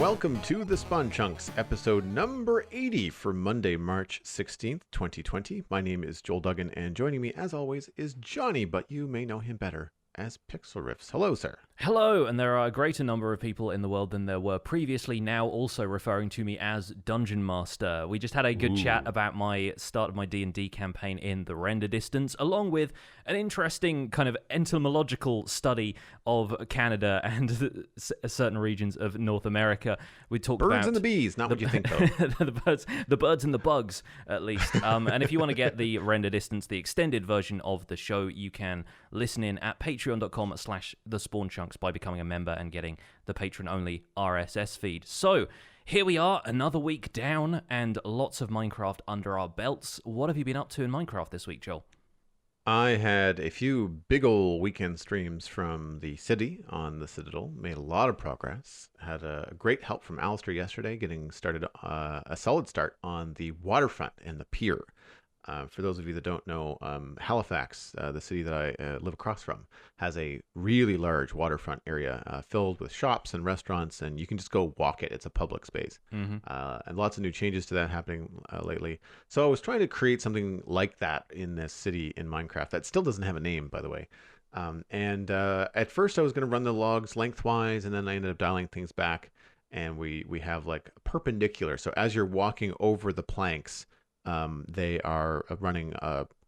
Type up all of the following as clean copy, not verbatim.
Welcome to the Spawn Chunks, episode number 80 for Monday, March 16th, 2020. My name is Joel Duggan, and joining me, as always, is Johnny, but you may know him better as Pixel Riffs. Hello, sir. Hello, and there are a greater number of people in the world than there were previously, now also referring to me as Dungeon Master. We just had a good chat about my start of my D&D campaign in the render distance, along with an interesting kind of entomological study of Canada and certain regions of North America. We talked about birds and the bees, not what you think, though. the birds and the bugs, at least. And if you want to get the render distance, the extended version of the show, you can listen in at patreon.com/thespawnchunks by becoming a member and getting the patron-only RSS feed. So, here we are, another week down, and lots of Minecraft under our belts. What have you been up to in Minecraft this week, Joel? I had a few big ol' weekend streams from the city on the Citadel, made a lot of progress, had a great help from Alistair yesterday, getting started a solid start on the waterfront and the pier. For those of you that don't know, Halifax, the city that I live across from, has a really large waterfront area filled with shops and restaurants, and you can just go walk it. It's a public space. And lots of new changes to that happening lately. So I was trying to create something like that in this city in Minecraft that still doesn't have a name, by the way. At first I was going to run the logs lengthwise, and then I ended up dialing things back, and we have like perpendicular. So as you're walking over the planks, they are running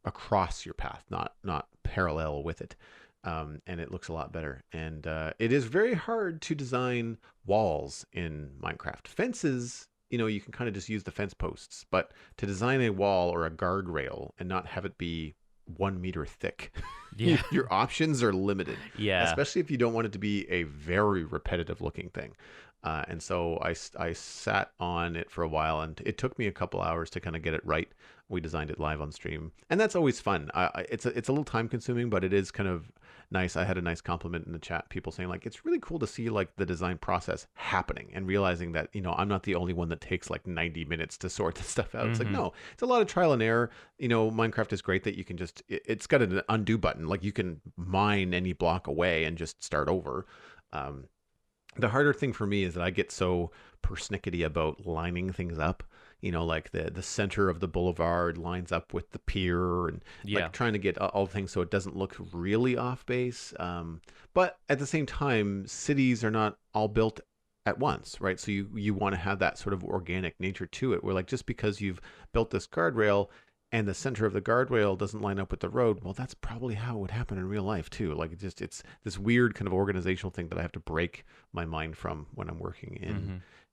across your path, not parallel with it, and it looks a lot better. And it is very hard to design walls in Minecraft. Fences, you can kind of just use the fence posts, but to design a wall or a guardrail and not have it be 1 meter thick, your options are limited. Yeah, especially if you don't want it to be a very repetitive looking thing. And so I sat on it for a while, and it took me a couple hours to kind of get it right. We designed it live on stream, and that's always fun. It's a little time consuming, but it is kind of nice. I had a nice compliment in the chat, people saying like, it's really cool to see like the design process happening and realizing that, I'm not the only one that takes like 90 minutes to sort this stuff out. It's like, no, it's a lot of trial and error. Minecraft is great that you can just, it's got an undo button. Like you can mine any block away and just start over. The harder thing for me is that I get so persnickety about lining things up, like the center of the boulevard lines up with the pier, and like trying to get all things so it doesn't look really off base. But at the same time, cities are not all built at once, right? So you want to have that sort of organic nature to it, where like just because you've built this guardrail and the center of the guardrail doesn't line up with the road, well, that's probably how it would happen in real life too. Like it's this weird kind of organizational thing that I have to break my mind from when I'm working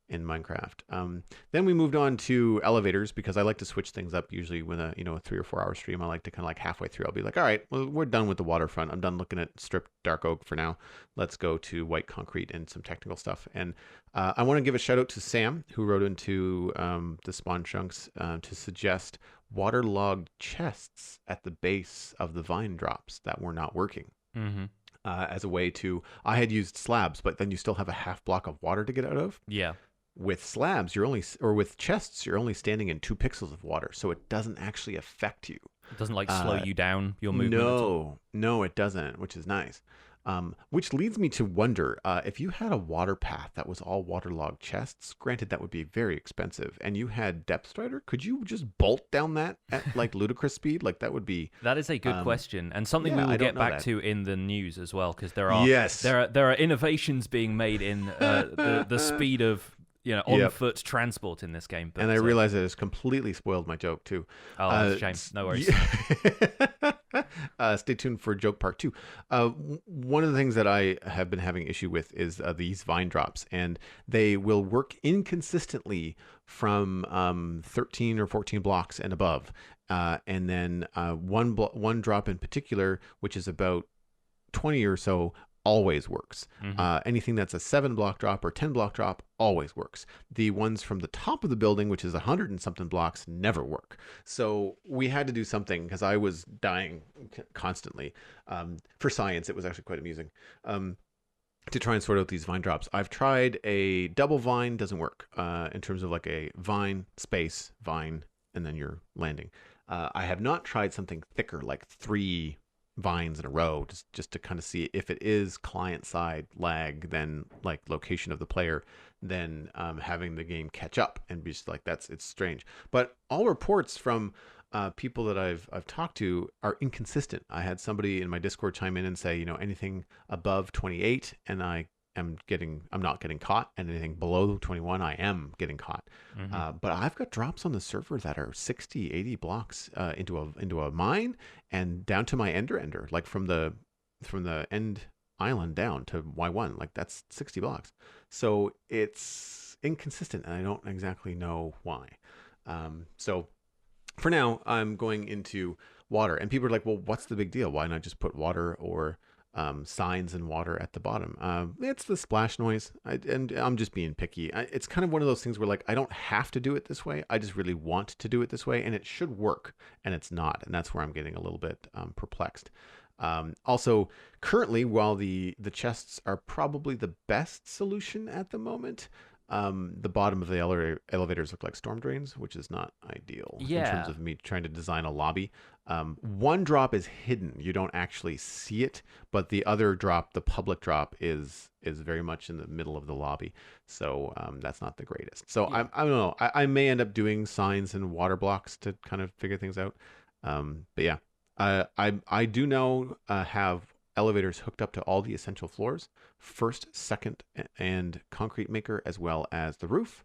in Minecraft. Then we moved on to elevators, because I like to switch things up usually with a 3 or 4 hour stream. I like to kind of like halfway through, I'll be like, all right, well, we're done with the waterfront. I'm done looking at stripped dark oak for now. Let's go to white concrete and some technical stuff. And I want to give a shout out to Sam, who wrote into the Spawn Chunks to suggest waterlogged chests at the base of the vine drops that were not working. As a way to, I had used slabs, but then you still have a half block of water to get out of. Yeah. With slabs, with chests, you're only standing in 2 pixels of water, so it doesn't actually affect you. It doesn't slow you down, your movement? No, it doesn't, which is nice. Which leads me to wonder, if you had a water path that was all waterlogged chests, granted that would be very expensive, and you had depth strider, could you just bolt down that at like ludicrous speed? Like that would be... That is a good question, and something we will get back to in the news as well, because there are innovations being made in the speed of on-foot transport in this game. But, and I realize it has completely spoiled my joke, too. Oh, that's a shame. No worries. Stay tuned for joke part 2. One of the things that I have been having issue with is these vine drops, and they will work inconsistently from 13 or 14 blocks and above. And then one drop in particular, which is about 20 or so, always works. Anything that's a 7 block drop or 10 block drop always works. The ones from the top of the building, which is 100 and something blocks, never work. So we had to do something, because I was dying constantly. For science, it was actually quite amusing. To try and sort out these vine drops. I've tried a double vine, doesn't work in terms of like a vine, space, vine, and then you're landing. I have not tried something thicker, like 3 vines in a row, just to kind of see if it is client side lag, then like location of the player, then having the game catch up and be just like it's strange. But all reports from people that I've talked to are inconsistent. I had somebody in my Discord chime in and say, anything above 28, and I'm not getting caught, and anything below 21, I am getting caught. But I've got drops on the server that are 60, 80 blocks into a mine and down to my ender, like from the end island down to Y1, like that's 60 blocks. So it's inconsistent, and I don't exactly know why. So for now, I'm going into water, and people are like, well, what's the big deal? Why not just put water or signs and water at the bottom? It's the splash noise, and I'm just being picky. It's kind of one of those things where like I don't have to do it this way. I just really want to do it this way, and it should work, and it's not, and that's where I'm getting a little bit perplexed. Also, currently, while the chests are probably the best solution at the moment, the bottom of the elevators look like storm drains, which is not ideal in terms of me trying to design a lobby. One drop is hidden; you don't actually see it, but the other drop, the public drop, is very much in the middle of the lobby. So that's not the greatest. So I don't know. I may end up doing signs and water blocks to kind of figure things out. But yeah, I do now have elevators hooked up to all the essential floors, first, second, and concrete maker, as well as the roof.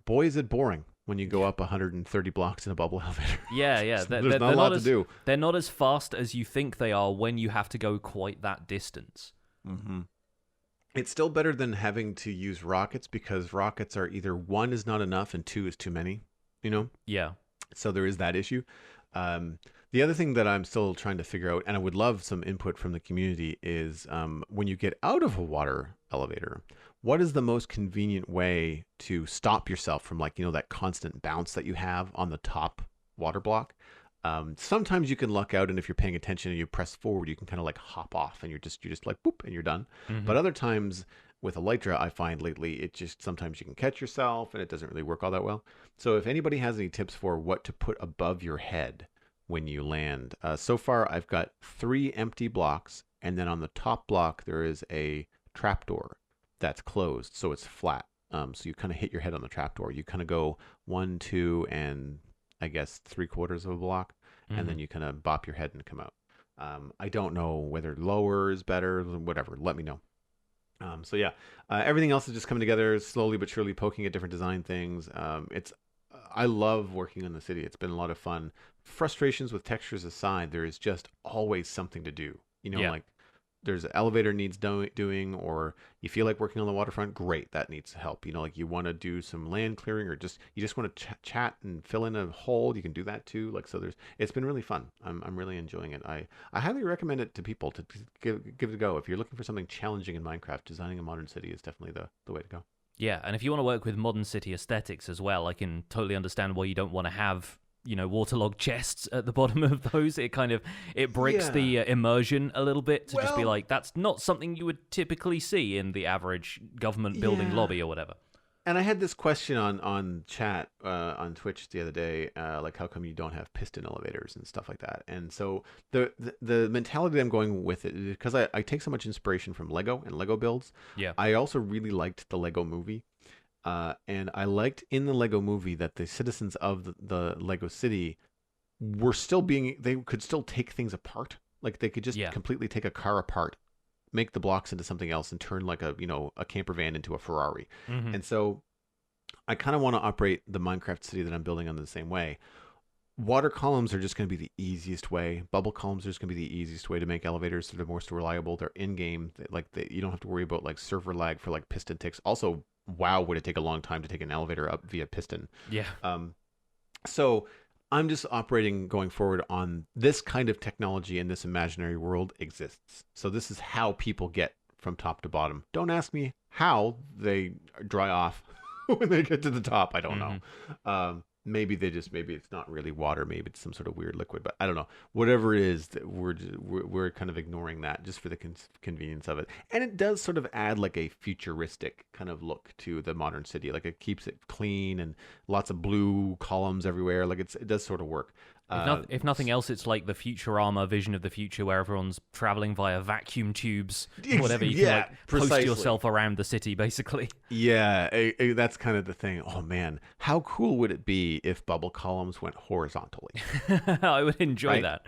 Boy, is it boring when you go up 130 blocks in a bubble elevator. Yeah. There's not a lot to do. They're not as fast as you think they are when you have to go quite that distance. Mm-hmm. It's still better than having to use rockets, because rockets are either 1 is not enough and 2 is too many, Yeah. So there is that issue. The other thing that I'm still trying to figure out, and I would love some input from the community, is when you get out of a water elevator, what is the most convenient way to stop yourself from that constant bounce that you have on the top water block? Sometimes you can luck out, and if you're paying attention and you press forward, you can kind of hop off, and you're just like boop, and you're done. Mm-hmm. But other times with Elytra, I find lately it just sometimes you can catch yourself, and it doesn't really work all that well. So if anybody has any tips for what to put above your head when you land, so far I've got 3 empty blocks, and then on the top block there is a trapdoor that's closed, so it's flat. So you kind of hit your head on the trapdoor. You kind of go 1, 2, and I guess 3/4 of a block, and then you kind of bop your head and come out. I don't know whether lower is better, whatever. Let me know. So yeah, everything else is just coming together slowly but surely, poking at different design things. I love working in the city. It's been a lot of fun. Frustrations with textures aside, there is just always something to do. Like there's an elevator needs doing, or you feel like working on the waterfront, great, that needs help. Like you want to do some land clearing, or you just want to chat and fill in a hole, you can do that too. It's been really fun. I'm really enjoying it. I highly recommend it to people to give it a go. If you're looking for something challenging in Minecraft, designing a modern city is definitely the way to go. Yeah, and if you want to work with modern city aesthetics as well, I can totally understand why you don't want to have waterlogged chests at the bottom of those. It breaks the immersion a little bit to just be like, that's not something you would typically see in the average government building lobby or whatever. And I had this question on chat on Twitch the other day, like how come you don't have piston elevators and stuff like that? And so the mentality I'm going with it, because I take so much inspiration from Lego and Lego builds. Yeah. I also really liked the Lego movie. And I liked in the Lego movie that the citizens of the Lego city were still they could still take things apart. Like they could just completely take a car apart, make the blocks into something else, and turn like a camper van into a Ferrari. Mm-hmm. And so I kind of want to operate the Minecraft city that I'm building on the same way. Water columns are just going to be the easiest way. Bubble columns are just going to be the easiest way to make elevators that are most reliable. They're in game. You don't have to worry about server lag for piston ticks. Also, wow, would it take a long time to take an elevator up via piston? Yeah. So I'm just operating going forward on this kind of technology, and this imaginary world exists. So this is how people get from top to bottom. Don't ask me how they dry off when they get to the top. I don't know. Maybe it's not really water. Maybe it's some sort of weird liquid, but I don't know. Whatever it is, we're kind of ignoring that just for the convenience of it. And it does sort of add a futuristic kind of look to the modern city. It keeps it clean and lots of blue columns everywhere. It does sort of work. If nothing else, it's like the Futurama vision of the future where everyone's traveling via vacuum tubes, whatever. You can like post yourself around the city, basically. Yeah, that's kind of the thing. Oh man, how cool would it be if bubble columns went horizontally? I would enjoy Right? that.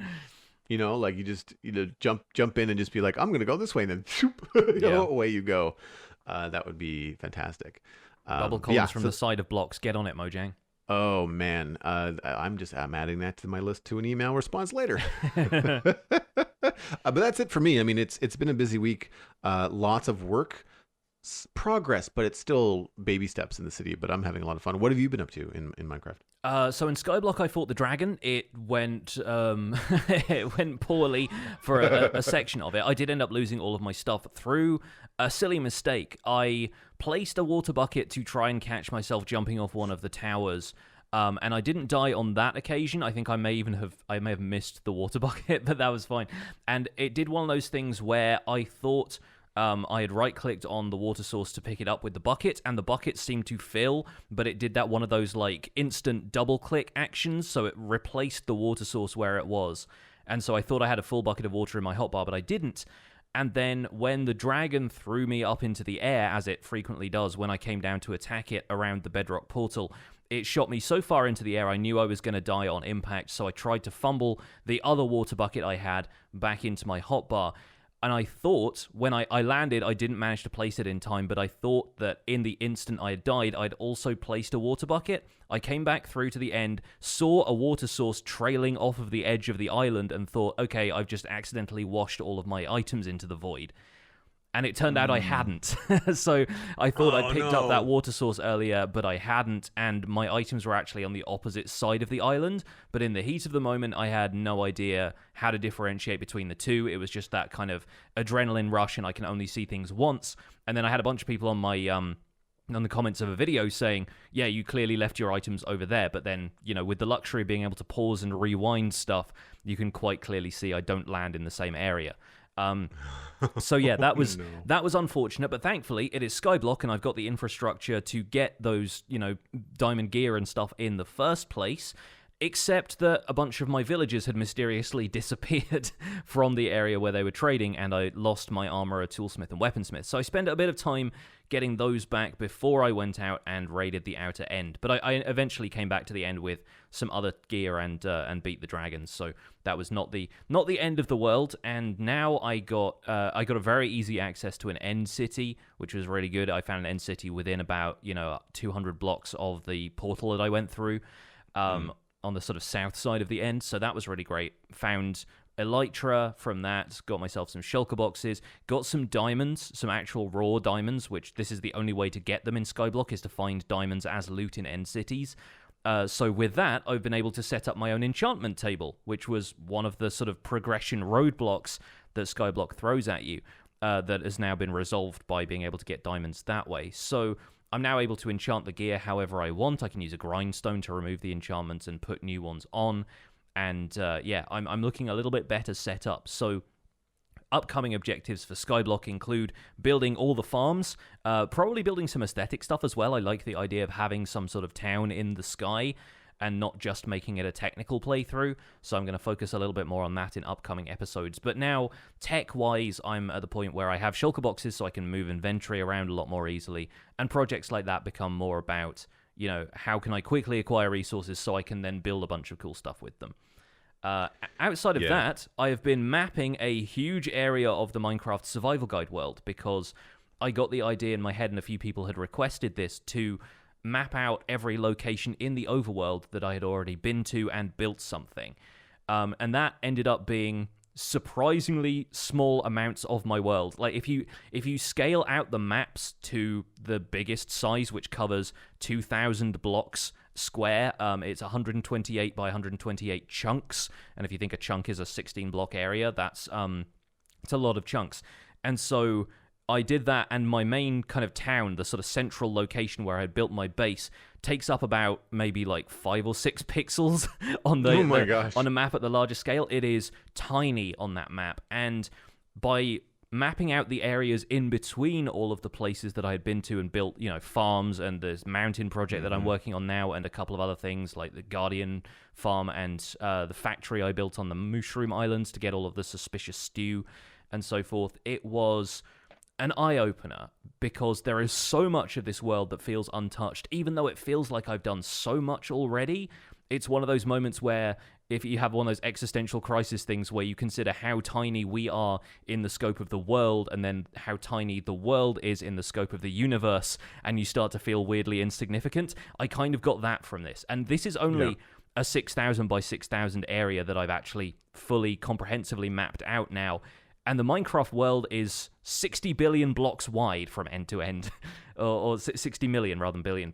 Like you just jump in and just be like, I'm gonna go this way, and then shoop, Yeah. away you go. That would be fantastic. Bubble columns from the side of blocks. Get on it, Mojang. Oh man, I'm adding that to my list to an email response later. But that's it for me. I mean, it's been a busy week, lots of work, progress, but it's still baby steps in the city. But I'm having a lot of fun. What have you been up to in Minecraft? So in Skyblock, I fought the dragon. It went it went poorly for a section of it. I did end up losing all of my stuff through a silly mistake. I placed a water bucket to try and catch myself jumping off one of the towers. And I didn't die on that occasion. I think I may have missed the water bucket, but that was fine. And it did one of those things where I thought I had right-clicked on the water source to pick it up with the bucket, and the bucket seemed to fill, but it did that one of those like instant double-click actions, so it replaced the water source where it was. And so I thought I had a full bucket of water in my hotbar, but I didn't. And then when the dragon threw me up into the air, as it frequently does when I came down to attack it around the bedrock portal, it shot me so far into the air I knew I was going to die on impact, so I tried to fumble the other water bucket I had back into my hotbar. And I thought, when I landed, I didn't manage to place it in time, but I thought that in the instant I had died, I'd also placed a water bucket. I came back through to the end, saw a water source trailing off of the edge of the island, and thought, okay, I've just accidentally washed all of my items into the void. And it turned out I hadn't. So I thought I'd picked up that water source earlier, but I hadn't, and my items were actually on the opposite side of the island. But in the heat of the moment, I had no idea how to differentiate between the two. It was just that kind of adrenaline rush, and I can only see things once. And then I had a bunch of people on my on the comments of a video saying, yeah, you clearly left your items over there. But then, with the luxury of being able to pause and rewind stuff, you can quite clearly see I don't land in the same area. So yeah, that was unfortunate, but thankfully it is Skyblock and I've got the infrastructure to get those, diamond gear and stuff in the first place, except that a bunch of my villagers had mysteriously disappeared from the area where they were trading, and I lost my armorer, toolsmith, and weaponsmith. So I spent a bit of time getting those back before I went out and raided the outer end. But I eventually came back to the end with some other gear and beat the dragons. So that was not the end of the world. And now I got a very easy access to an end city, which was really good. I found an end city within about 200 blocks of the portal that I went through. On the sort of south side of the end, so that was really great. Found Elytra from that, got myself some shulker boxes, got some diamonds, some actual raw diamonds, which this is the only way to get them in Skyblock, is to find diamonds as loot in end cities. So with that, I've been able to set up my own enchantment table, which was one of the sort of progression roadblocks that Skyblock throws at you, that has now been resolved by being able to get diamonds that way. So I'm now able to enchant the gear however I want. I can use a grindstone to remove the enchantments and put new ones on. And I'm looking a little bit better set up. So upcoming objectives for Skyblock include building all the farms, probably building some aesthetic stuff as well. I like the idea of having some sort of town in the sky and not just making it a technical playthrough. So I'm going to focus a little bit more on that in upcoming episodes. But now, tech-wise, I'm at the point where I have shulker boxes so I can move inventory around a lot more easily. And projects like that become more about, how can I quickly acquire resources so I can then build a bunch of cool stuff with them. Outside of that, I have been mapping a huge area of the Minecraft Survival Guide world because I got the idea in my head, and a few people had requested this, to map out every location in the overworld that I had already been to and built something. And that ended up being surprisingly small amounts of my world. Like if you scale out the maps to the biggest size, which covers 2,000 blocks square, it's 128 by 128 chunks. And if you think a chunk is a 16 block area, it's a lot of chunks. And so I did that, and my main kind of town, the sort of central location where I had built my base, takes up about maybe like 5 or 6 pixels on on a map at the larger scale. It is tiny on that map, and by mapping out the areas in between all of the places that I had been to and built, farms, and this mountain project that I'm working on now, and a couple of other things like the Guardian farm and the factory I built on the Mushroom Islands to get all of the suspicious stew and so forth. It was an eye-opener because there is so much of this world that feels untouched, even though it feels like I've done so much already. It's one of those moments where if you have one of those existential crisis things where you consider how tiny we are in the scope of the world and then how tiny the world is in the scope of the universe, and you start to feel weirdly insignificant, I kind of got that from this. And this is only a 6,000 by 6,000 area that I've actually fully comprehensively mapped out now. And the Minecraft world is 60 billion blocks wide from end to end, or 60 million rather than billion.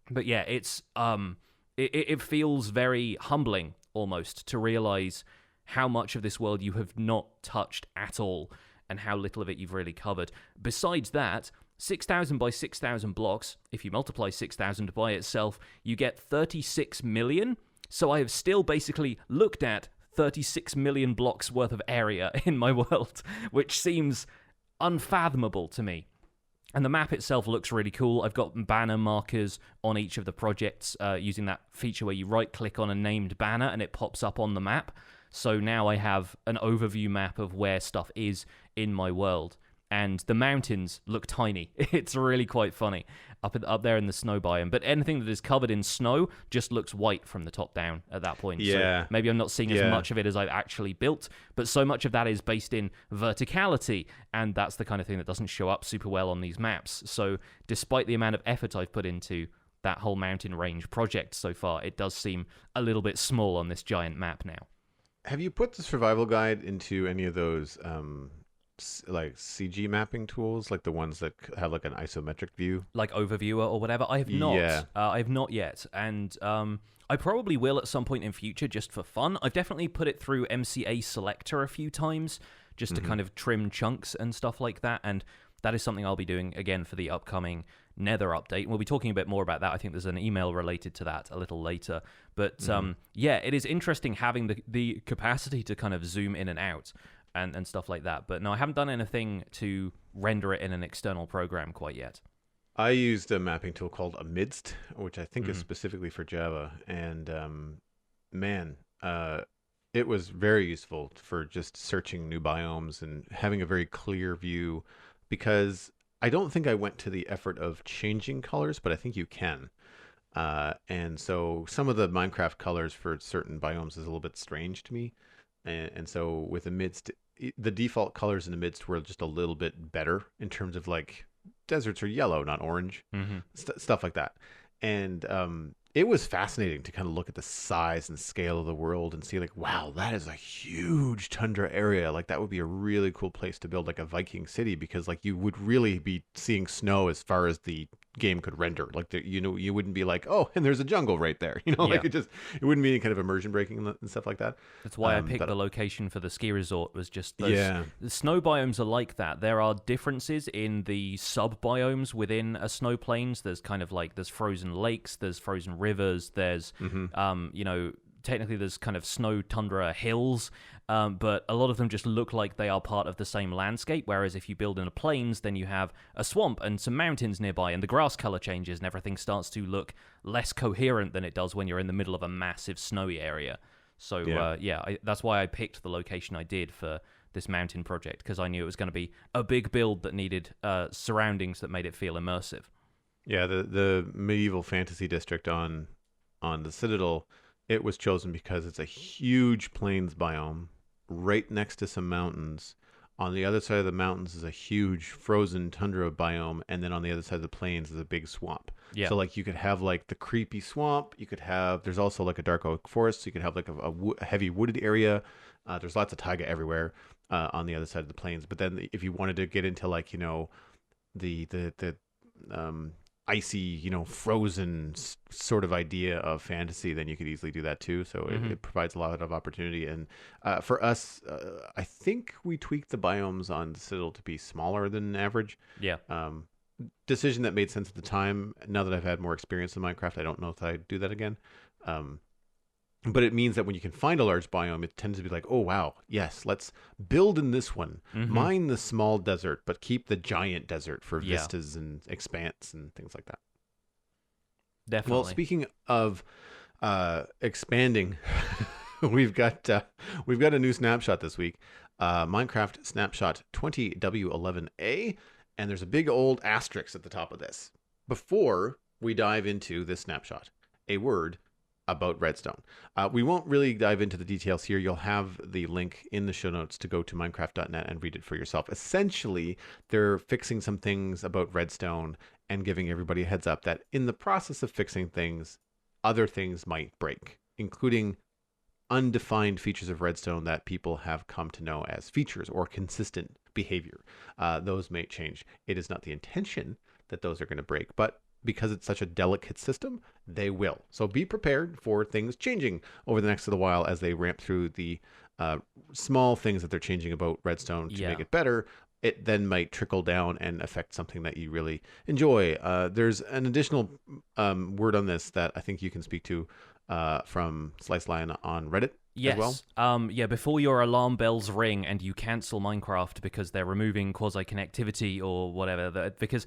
But yeah, it's it feels very humbling almost to realize how much of this world you have not touched at all and how little of it you've really covered. Besides that, 6,000 by 6,000 blocks, if you multiply 6,000 by itself, you get 36 million. So I have still basically looked at 36 million blocks worth of area in my world, which seems unfathomable to me. And the map itself looks really cool. I've got banner markers on each of the projects using that feature where you right-click on a named banner and it pops up on the map. So now I have an overview map of where stuff is in my world. And the mountains look tiny. It's really quite funny up there in the snow biome. But anything that is covered in snow just looks white from the top down at that point. Yeah. So maybe I'm not seeing as much of it as I've actually built, but so much of that is based in verticality, and that's the kind of thing that doesn't show up super well on these maps. So despite the amount of effort I've put into that whole mountain range project so far, it does seem a little bit small on this giant map now. Have you put the survival guide into any of those like CG mapping tools, like the ones that have like an isometric view, like Overviewer or whatever? I have not. I have not yet, and I probably will at some point in future, just for fun. I've definitely put it through MCA Selector a few times, just to kind of trim chunks and stuff like that, and that is something I'll be doing again for the upcoming Nether update. We'll be talking a bit more about that. I think there's an email related to that a little later. But yeah, it is interesting having the capacity to kind of zoom in and out and stuff like that. But no, I haven't done anything to render it in an external program quite yet. I used a mapping tool called Amidst, which I think is specifically for Java. And it was very useful for just searching new biomes and having a very clear view, because I don't think I went to the effort of changing colors, but I think you can. And so some of the Minecraft colors for certain biomes is a little bit strange to me. And so with Amidst, the default colors in Amidst were just a little bit better in terms of like deserts are yellow, not orange, stuff like that. And it was fascinating to kind of look at the size and scale of the world and see like, wow, that is a huge tundra area. Like that would be a really cool place to build like a Viking city, because like you would really be seeing snow as far as the game could render. Like you wouldn't be like, oh, and there's a jungle right there. Like it wouldn't be any kind of immersion breaking and stuff like that. That's why I picked the location for the ski resort, was just those. The snow biomes are like that. There are differences in the sub biomes within a snow plains. There's kind of like, there's frozen lakes, there's frozen rivers, there's technically there's kind of snow tundra hills, but a lot of them just look like they are part of the same landscape, whereas if you build in a plains, then you have a swamp and some mountains nearby, and the grass color changes and everything starts to look less coherent than it does when you're in the middle of a massive snowy area. So that's why I picked the location I did for this mountain project, because I knew it was going to be a big build that needed surroundings that made it feel immersive. Yeah, the medieval fantasy district on the Citadel, it was chosen because it's a huge plains biome right next to some mountains. On the other side of the mountains is a huge frozen tundra biome, and then on the other side of the plains is a big swamp. Yeah. So like you could have like the creepy swamp, there's also like a dark oak forest, so you could have like a heavy wooded area. There's lots of taiga everywhere on the other side of the plains. But then if you wanted to get into like, the icy, frozen sort of idea of fantasy, then you could easily do that too. So it provides a lot of opportunity. And for us, I think we tweaked the biomes on the Citadel to be smaller than average. Yeah. Decision that made sense at the time. Now that I've had more experience in Minecraft, I don't know if I'd do that again. But it means that when you can find a large biome, it tends to be like, oh, wow, yes, let's build in this one. Mine the small desert, but keep the giant desert for Yeah, vistas and expanse and things like that. Well, definitely. speaking of expanding, we've got a new snapshot this week, Minecraft Snapshot 20W11A, and there's a big old asterisk at the top of this. Before we dive into this snapshot, a word about Redstone. We won't really dive into the details here. You'll have the link in the show notes to go to minecraft.net and read it for yourself. Essentially, they're fixing some things about Redstone and giving everybody a heads up that in the process of fixing things, other things might break, including undefined features of Redstone that people have come to know as features or consistent behavior. Those may change. It is not the intention that those are going to break, but because it's such a delicate system, they will. So be prepared for things changing over the next little while as they ramp through the small things that they're changing about Redstone to make it better. It then might trickle down and affect something that you really enjoy. There's an additional word on this that I think you can speak to from Slice Lion on Reddit as well. Yeah, before your alarm bells ring and you cancel Minecraft because they're removing quasi-connectivity or whatever, because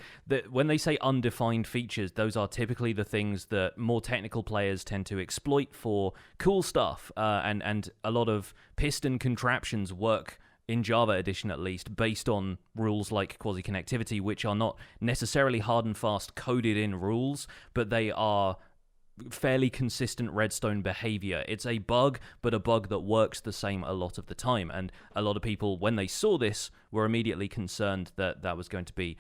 when they say undefined features, those are typically the things that more technical players tend to exploit for cool stuff, and a lot of piston contraptions work in Java Edition at least, based on rules like quasi-connectivity, which are not necessarily hard and fast coded in rules, but they are fairly consistent Redstone behavior. It's a bug, but a bug that works the same a lot of the time. And a lot of people, when they saw this, were immediately concerned that that was going to be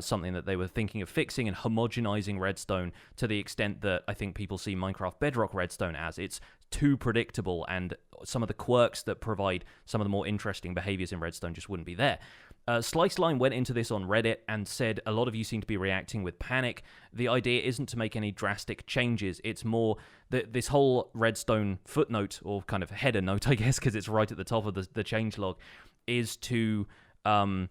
something that they were thinking of fixing and homogenizing Redstone to the extent that I think people see Minecraft Bedrock Redstone as. It's too predictable, and some of the quirks that provide some of the more interesting behaviors in Redstone just wouldn't be there. Sliceline went into this on Reddit and said a lot of you seem to be reacting with panic. The idea isn't to make any drastic changes. It's more that this whole Redstone footnote, or kind of header note, I guess, because it's right at the top of the changelog, is to kind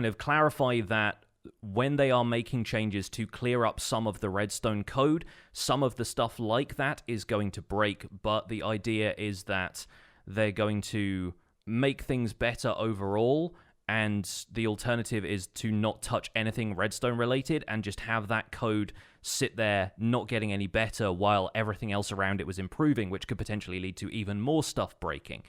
of clarify that when they are making changes to clear up some of the Redstone code, some of the stuff like that is going to break, but the idea is that they're going to make things better overall, and the alternative is to not touch anything Redstone related and just have that code sit there not getting any better while everything else around it was improving, which could potentially lead to even more stuff breaking.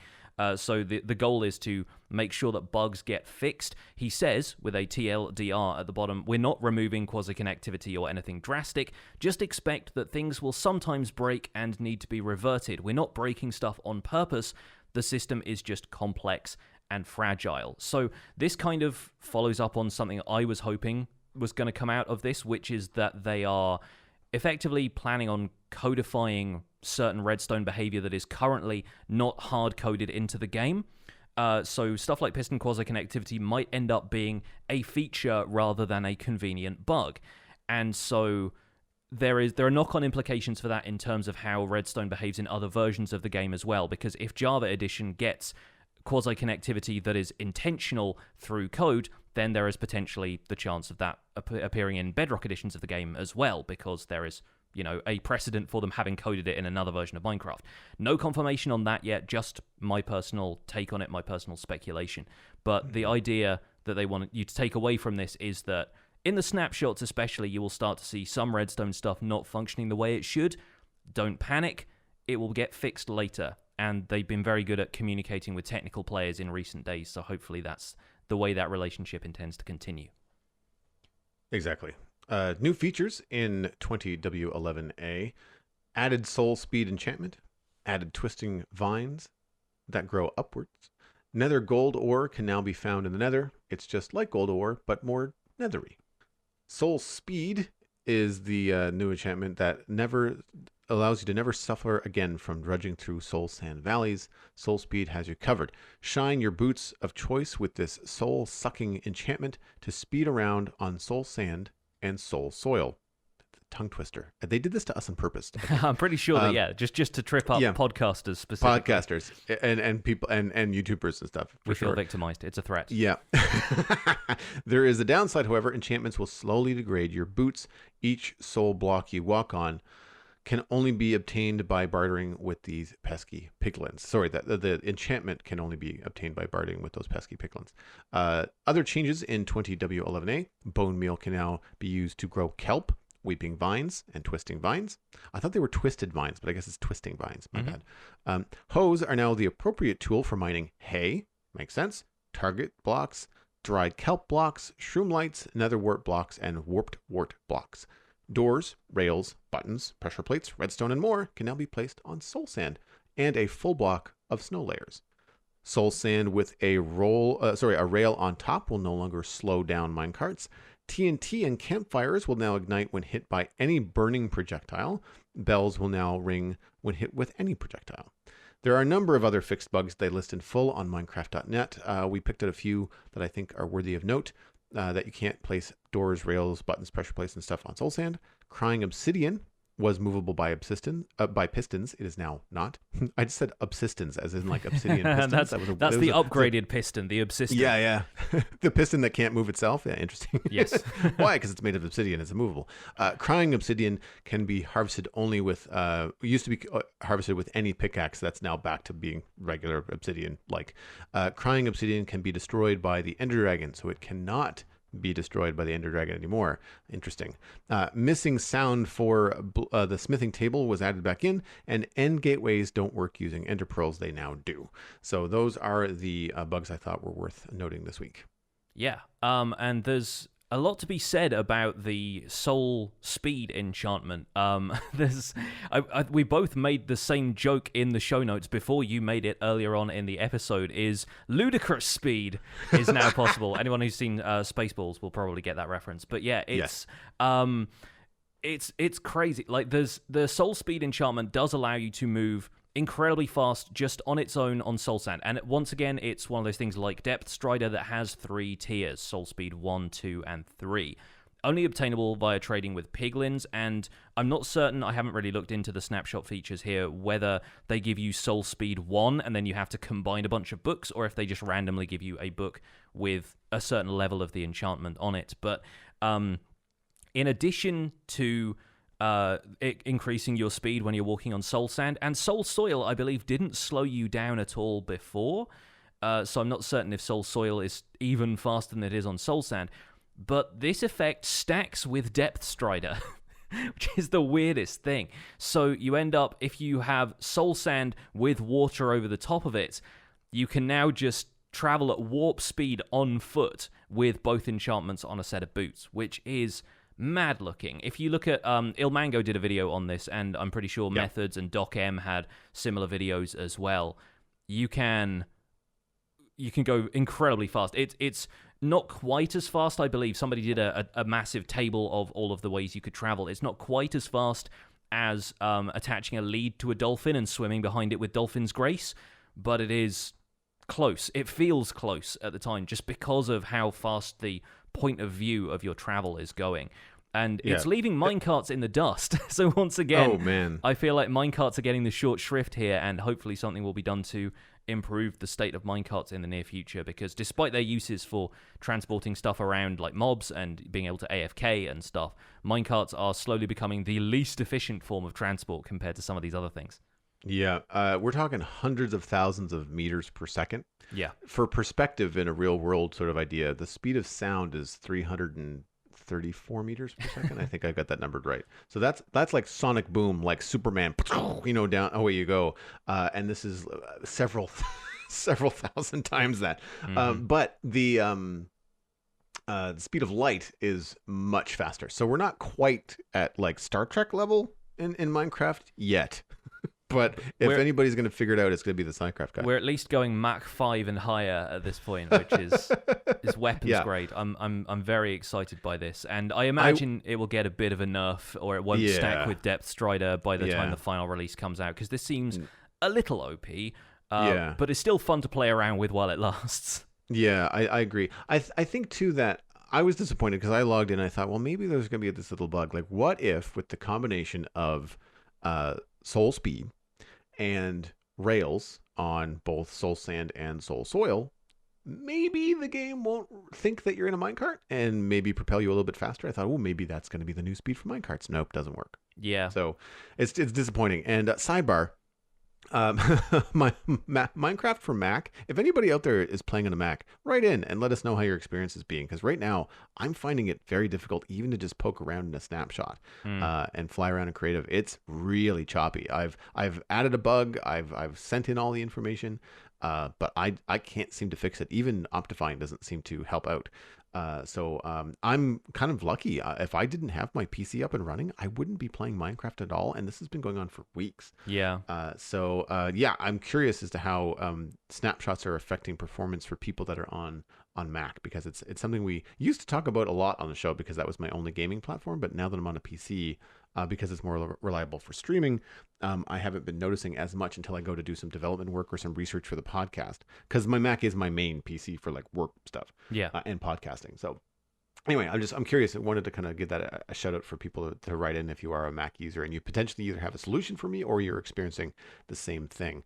So the goal is to make sure that bugs get fixed. He says, with a TLDR at the bottom, we're not removing quasi-connectivity or anything drastic. Just expect that things will sometimes break and need to be reverted. We're not breaking stuff on purpose. The system is just complex and fragile. So this kind of follows up on something I was hoping was going to come out of this, which is that they are effectively planning on codifying certain Redstone behavior that is currently not hard-coded into the game. So stuff like piston quasi-connectivity might end up being a feature rather than a convenient bug. And so there are knock-on implications for that in terms of how Redstone behaves in other versions of the game as well, because if Java Edition gets quasi-connectivity that is intentional through code, then there is potentially the chance of that appearing in Bedrock editions of the game as well, because there is, a precedent for them having coded it in another version of Minecraft. No confirmation on that yet, just my personal take on it, my personal speculation. But the idea that they want you to take away from this is that in the snapshots especially, you will start to see some Redstone stuff not functioning the way it should. Don't panic. It will get fixed later. And they've been very good at communicating with technical players in recent days, so hopefully that's the way that relationship intends to continue. Exactly. New features in 20W11A: added soul speed enchantment, added twisting vines that grow upwards. Nether gold ore can now be found in the nether. It's just like gold ore, but more nethery. Soul speed is the new enchantment that never allows you to never suffer again from drudging through soul sand valleys. Soul speed has you covered. Shine your boots of choice with this soul sucking enchantment to speed around on soul sand and soul soil. Tongue twister. They did this to us on purpose. I'm pretty sure that just to trip up podcasters specifically. Podcasters and people and YouTubers and stuff. We feel victimized. It's a threat. Yeah. There is a downside, however. Enchantments will slowly degrade your boots. Each soul block you walk on can only be obtained by bartering with these pesky piglins. Sorry, the enchantment can only be obtained by bartering with those pesky piglins. Other changes in 20W11A: bone meal can now be used to grow kelp, weeping vines, and twisting vines. I thought they were twisted vines, but I guess it's twisting vines. My bad. Hoes are now the appropriate tool for mining hay. Makes sense. Target blocks, dried kelp blocks, shroom lights, nether wart blocks, and warped wart blocks. Doors, rails, buttons, pressure plates, redstone, and more can now be placed on soul sand and a full block of snow layers. Soul sand with a rail on top will no longer slow down minecarts. TNT and campfires will now ignite when hit by any burning projectile. Bells will now ring when hit with any projectile. There are a number of other fixed bugs they list in full on Minecraft.net. We picked out a few that I think are worthy of note. That you can't place doors, rails, buttons, pressure plates, and stuff on soul sand. Crying obsidian was movable by pistons. It is now not. I just said obsistens, as in like obsidian pistons. That's the upgraded piston, the obsiston. Yeah. The piston that can't move itself. Yeah, interesting. Yes. Why? Because it's made of obsidian. It's immovable. Crying obsidian can be harvested only with, used to be harvested with any pickaxe. That's now back to being regular obsidian. Crying obsidian can be destroyed by the Ender Dragon, so it cannot be destroyed by the Ender Dragon anymore. Interesting. Missing sound for the smithing table was added back in, and end gateways don't work using ender pearls. They now do. So those are the bugs I thought were worth noting this week. Yeah. And there's a lot to be said about the soul speed enchantment. We both made the same joke in the show notes before you made it earlier on in the episode. Is ludicrous speed is now possible. Anyone who's seen Spaceballs will probably get that reference. But yeah, it's crazy. Like the soul speed enchantment does allow you to move incredibly fast just on its own on soul sand, and once again it's one of those things like Depth Strider that has 3 tiers: soul speed 1, 2, and 3, only obtainable via trading with piglins. And I'm not certain, I haven't really looked into the snapshot features here, whether they give you soul speed 1 and then you have to combine a bunch of books, or if they just randomly give you a book with a certain level of the enchantment on it. But in addition to increasing your speed when you're walking on soul sand, and soul soil, I believe, didn't slow you down at all before, so I'm not certain if soul soil is even faster than it is on soul sand, but this effect stacks with Depth Strider, which is the weirdest thing. So you end up, if you have soul sand with water over the top of it, you can now just travel at warp speed on foot with both enchantments on a set of boots, which is mad looking. If you look at Ilmango did a video on this, and I'm pretty sure Methods and Doc M had similar videos as well. You can go incredibly fast. It's not quite as fast, I believe. Somebody did a massive table of all of the ways you could travel. It's not quite as fast as attaching a lead to a dolphin and swimming behind it with dolphin's grace, but it is close. It feels close at the time just because of how fast the point of view of your travel is going. And it's leaving minecarts in the dust. So once again, I feel like minecarts are getting the short shrift here, and hopefully something will be done to improve the state of minecarts in the near future, because despite their uses for transporting stuff around like mobs and being able to AFK and stuff, minecarts are slowly becoming the least efficient form of transport compared to some of these other things. Yeah, we're talking hundreds of thousands of meters per second. Yeah. For perspective, in a real world sort of idea, the speed of sound is 334 meters per second. I think I got that numbered right. So that's like sonic boom, like Superman, down, away you go. And this is several thousand times that. But the speed of light is much faster. So we're not quite at like Star Trek level in Minecraft yet. But if anybody's going to figure it out, it's going to be the Minecraft guy. We're at least going Mach 5 and higher at this point, which is weapons grade. I'm very excited by this, and I imagine it will get a bit of a nerf, or it won't stack with Depth Strider by the time the final release comes out, because this seems a little OP, but it's still fun to play around with while it lasts. Yeah, I agree. I think too that I was disappointed because I logged in and I thought, well, maybe there's going to be this little bug. Like, what if with the combination of soul speed and rails on both soul sand and soul soil, maybe the game won't think that you're in a minecart and maybe propel you a little bit faster. I thought, maybe that's going to be the new speed for minecarts. Nope, doesn't work. Yeah. So it's disappointing. And sidebar, um, Minecraft for Mac. If anybody out there is playing on a Mac, write in and let us know how your experience is being. Because right now, I'm finding it very difficult even to just poke around in a snapshot Mm. and fly around in creative. It's really choppy. I've added a bug. I've sent in all the information, but I can't seem to fix it. Even Optifine doesn't seem to help out. So I'm kind of lucky. If I didn't have my PC up and running, I wouldn't be playing Minecraft at all. And this has been going on for weeks. Yeah. Yeah, I'm curious as to how snapshots are affecting performance for people that are on Mac, because it's something we used to talk about a lot on the show because that was my only gaming platform. But now that I'm on a PC, because it's more reliable for streaming, I haven't been noticing as much until I go to do some development work or some research for the podcast, because my Mac is my main PC for like work stuff Yeah. and podcasting. So anyway, I'm curious. I wanted to kind of give that a shout out for people to write in if you are a Mac user and you potentially either have a solution for me or you're experiencing the same thing.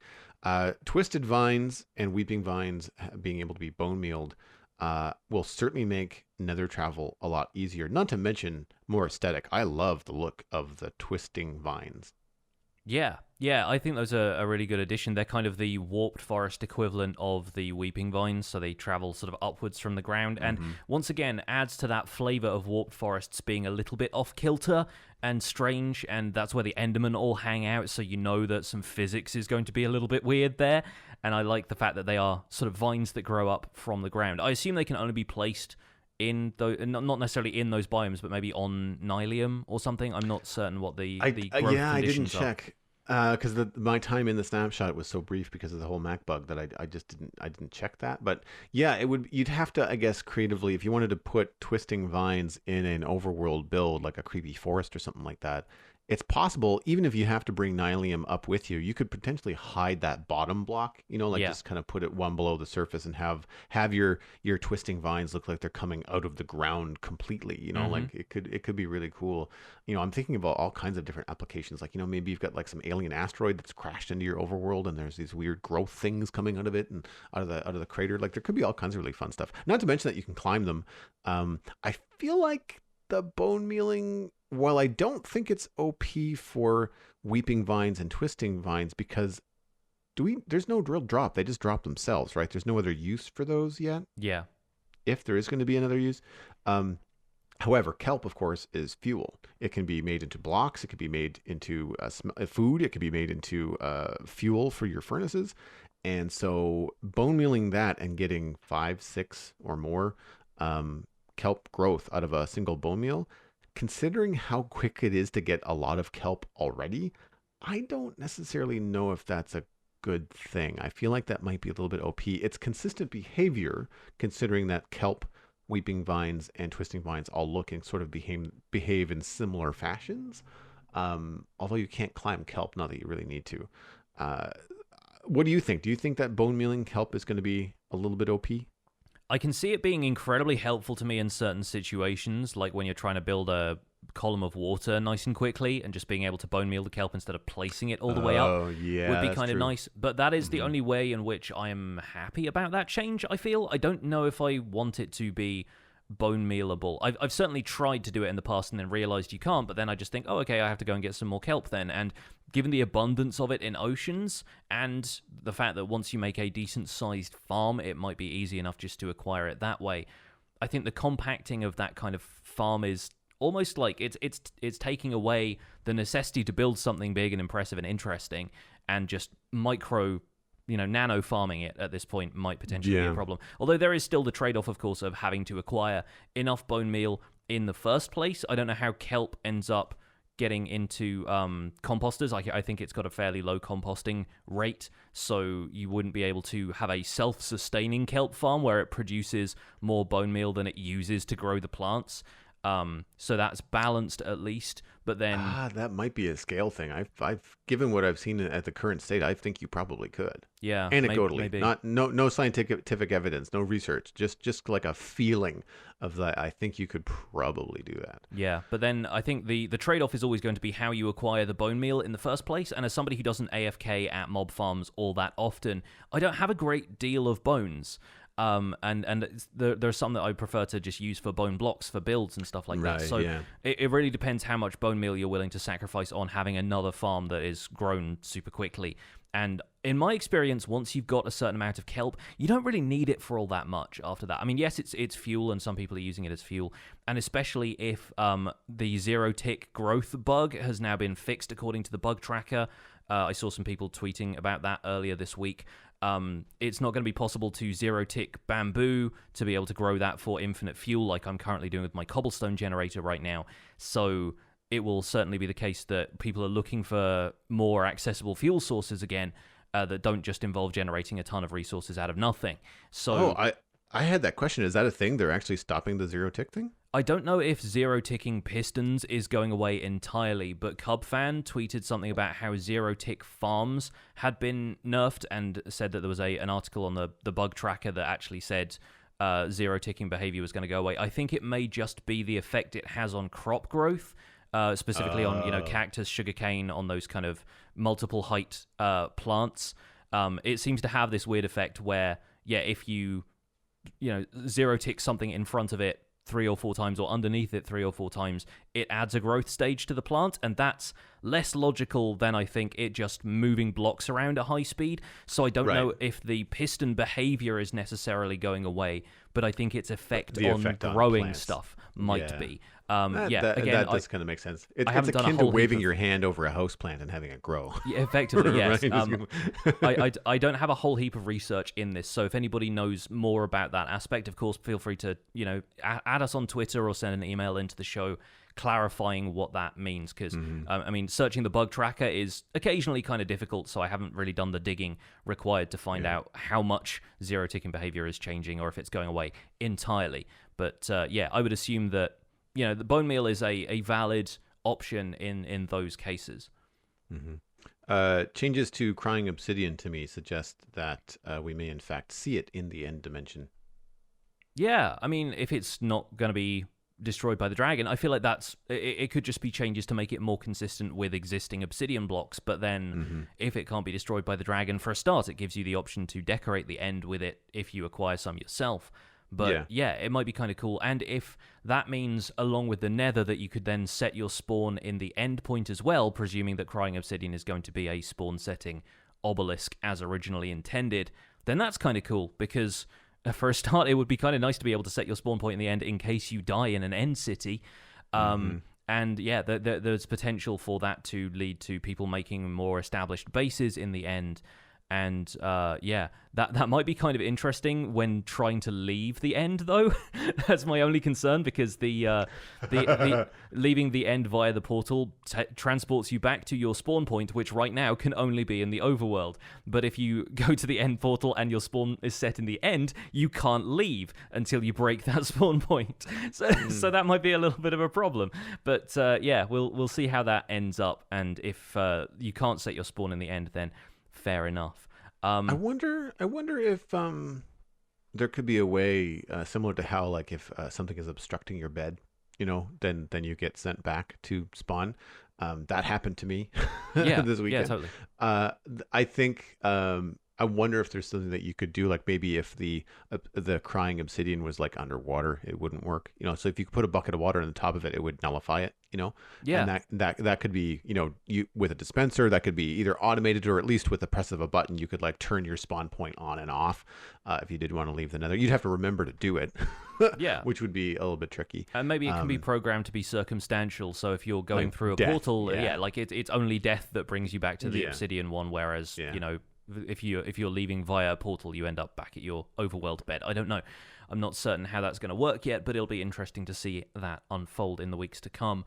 Twisted vines and weeping vines being able to be bone mealed will certainly make nether travel a lot easier. Not to mention more aesthetic. I love the look of the twisting vines. Yeah, yeah, I think those are a really good addition. They're kind of the warped forest equivalent of the weeping vines, so they travel sort of upwards from the ground, and once again adds to that flavor of warped forests being a little bit off kilter and strange, and that's where the Endermen all hang out, so you know that some physics is going to be a little bit weird there. And I like the fact that they are sort of vines that grow up from the ground. I assume they can only be placed in not necessarily in those biomes, but maybe on Nylium or something. I'm not certain what the growth yeah, I didn't conditions are. check because my time in the snapshot was so brief because of the whole Mac bug that I just didn't check that. But yeah, you'd have to, I guess, creatively, if you wanted to put twisting vines in an overworld build like a creepy forest or something like that. It's possible, even if you have to bring Nylium up with you, you could potentially hide that bottom block, like Yeah. just kind of put it one below the surface and have your twisting vines look like they're coming out of the ground completely, like it could be really cool. I'm thinking about all kinds of different applications, like, maybe you've got like some alien asteroid that's crashed into your overworld and there's these weird growth things coming out of it and out of the crater. Like there could be all kinds of really fun stuff. Not to mention that you can climb them. I feel like the bone mealing, while I don't think it's OP for weeping vines and twisting vines, because there's no real drop. They just drop themselves, right? There's no other use for those yet. Yeah. If there is going to be another use. However, kelp, of course, is fuel. It can be made into blocks. It can be made into food. It can be made into fuel for your furnaces. And so bone mealing that and getting 5, 6 or more kelp growth out of a single bone meal, considering how quick it is to get a lot of kelp already, I don't necessarily know if that's a good thing. I feel like that might be a little bit OP. It's consistent behavior, considering that kelp, weeping vines, and twisting vines all look and sort of behave in similar fashions. Although you can't climb kelp, not that you really need to. What do you think? Do you think that bone mealing kelp is going to be a little bit OP? I can see it being incredibly helpful to me in certain situations, like when you're trying to build a column of water nice and quickly, and just being able to bone meal the kelp instead of placing it all the way up yeah, would be that's kind of true. nice. But that is the only way in which I am happy about that change, I feel. I don't know if I want it to be bone mealable. I've certainly tried to do it in the past and then realized you can't, but then I just think, oh, okay, I have to go and get some more kelp then. And given the abundance of it in oceans and the fact that once you make a decent sized farm, it might be easy enough just to acquire it that way, I think the compacting of that kind of farm is almost like it's taking away the necessity to build something big and impressive and interesting, and just nano farming it at this point might potentially be a problem. Although there is still the trade-off, of course, of having to acquire enough bone meal in the first place. I don't know how kelp ends up getting into composters. I think it's got a fairly low composting rate, so you wouldn't be able to have a self-sustaining kelp farm where it produces more bone meal than it uses to grow the plants. So that's balanced at least, but then that might be a scale thing. I've given what I've seen at the current state, I think you probably could. yeah, Anecdotally, maybe. no scientific evidence, no research, just like a feeling of that. I think you could probably do that. Yeah, but then I think the trade-off is always going to be how you acquire the bone meal in the first place, and as somebody who doesn't AFK at mob farms all that often, I don't have a great deal of bones. And there's some that I prefer to just use for bone blocks for builds and stuff like that. Right, So yeah. it really depends how much bone meal you're willing to sacrifice on having another farm that is grown super quickly. And in my experience, once you've got a certain amount of kelp, you don't really need it for all that much after that. I mean, yes, it's fuel, and some people are using it as fuel. And especially if the zero-tick growth bug has now been fixed according to the bug tracker. I saw some people tweeting about that earlier this week. It's not going to be possible to zero-tick bamboo to be able to grow that for infinite fuel like I'm currently doing with my cobblestone generator right now. So it will certainly be the case that people are looking for more accessible fuel sources again that don't just involve generating a ton of resources out of nothing. So I had that question. Is that a thing? They're actually stopping the zero tick thing? I don't know if zero-ticking pistons is going away entirely, but Cubfan tweeted something about how zero-tick farms had been nerfed and said that there was an article on the bug tracker that actually said zero-ticking behavior was going to go away. I think it may just be the effect it has on crop growth, specifically on cactus, sugarcane, on those kind of multiple height plants. It seems to have this weird effect where, if you zero-tick something in front of it 3 or 4 times or underneath it 3 or 4 times, it adds a growth stage to the plant, and that's less logical than I think it just moving blocks around at high speed. So I don't know if the piston behavior is necessarily going away, but I think its effect on growing stuff might be. That does kind of make sense. It's akin to waving your hand over a house plant and having it grow. Yeah, effectively, yes. I don't have a whole heap of research in this, so if anybody knows more about that aspect, of course, feel free to add us on Twitter or send an email into the show clarifying what that means, because I mean, searching the bug tracker is occasionally kind of difficult, so I haven't really done the digging required to find out how much zero-ticking behavior is changing or if it's going away entirely. But I would assume that the bone meal is a valid option in those cases. Changes to crying obsidian to me suggest that we may in fact see it in the end dimension. Yeah, I mean, if it's not going to be destroyed by the dragon, I feel like it could just be changes to make it more consistent with existing obsidian blocks. But then if it can't be destroyed by the dragon, for a start, it gives you the option to decorate the end with it if you acquire some yourself. But it might be kind of cool. And if that means, along with the nether, that you could then set your spawn in the end point as well, presuming that crying obsidian is going to be a spawn setting obelisk as originally intended, then that's kind of cool, because for a start, it would be kind of nice to be able to set your spawn point in the end in case you die in an end city. And there's potential for that to lead to people making more established bases in the end. And that might be kind of interesting when trying to leave the end, though. That's my only concern, because the leaving the end via the portal transports you back to your spawn point, which right now can only be in the overworld. But if you go to the end portal and your spawn is set in the end, you can't leave until you break that spawn point. So that might be a little bit of a problem. But we'll see how that ends up. And if you can't set your spawn in the end, then fair enough. I wonder if there could be a way similar to how, like, if something is obstructing your bed, then you get sent back to spawn. That happened to me this weekend. Yeah, totally. I think I wonder if there's something that you could do, like maybe if the crying obsidian was like underwater, it wouldn't work. So if you could put a bucket of water on the top of it, it would nullify it. Yeah. And that could be, you with a dispenser, that could be either automated, or at least with the press of a button, you could like turn your spawn point on and off. If you did want to leave the nether, you'd have to remember to do it. Yeah, which would be a little bit tricky. And maybe it can be programmed to be circumstantial. So if you're going through a portal, like it's only death that brings you back to the obsidian one, whereas if you're leaving via a portal, you end up back at your overworld bed. I don't know. I'm not certain how that's going to work yet, but it'll be interesting to see that unfold in the weeks to come.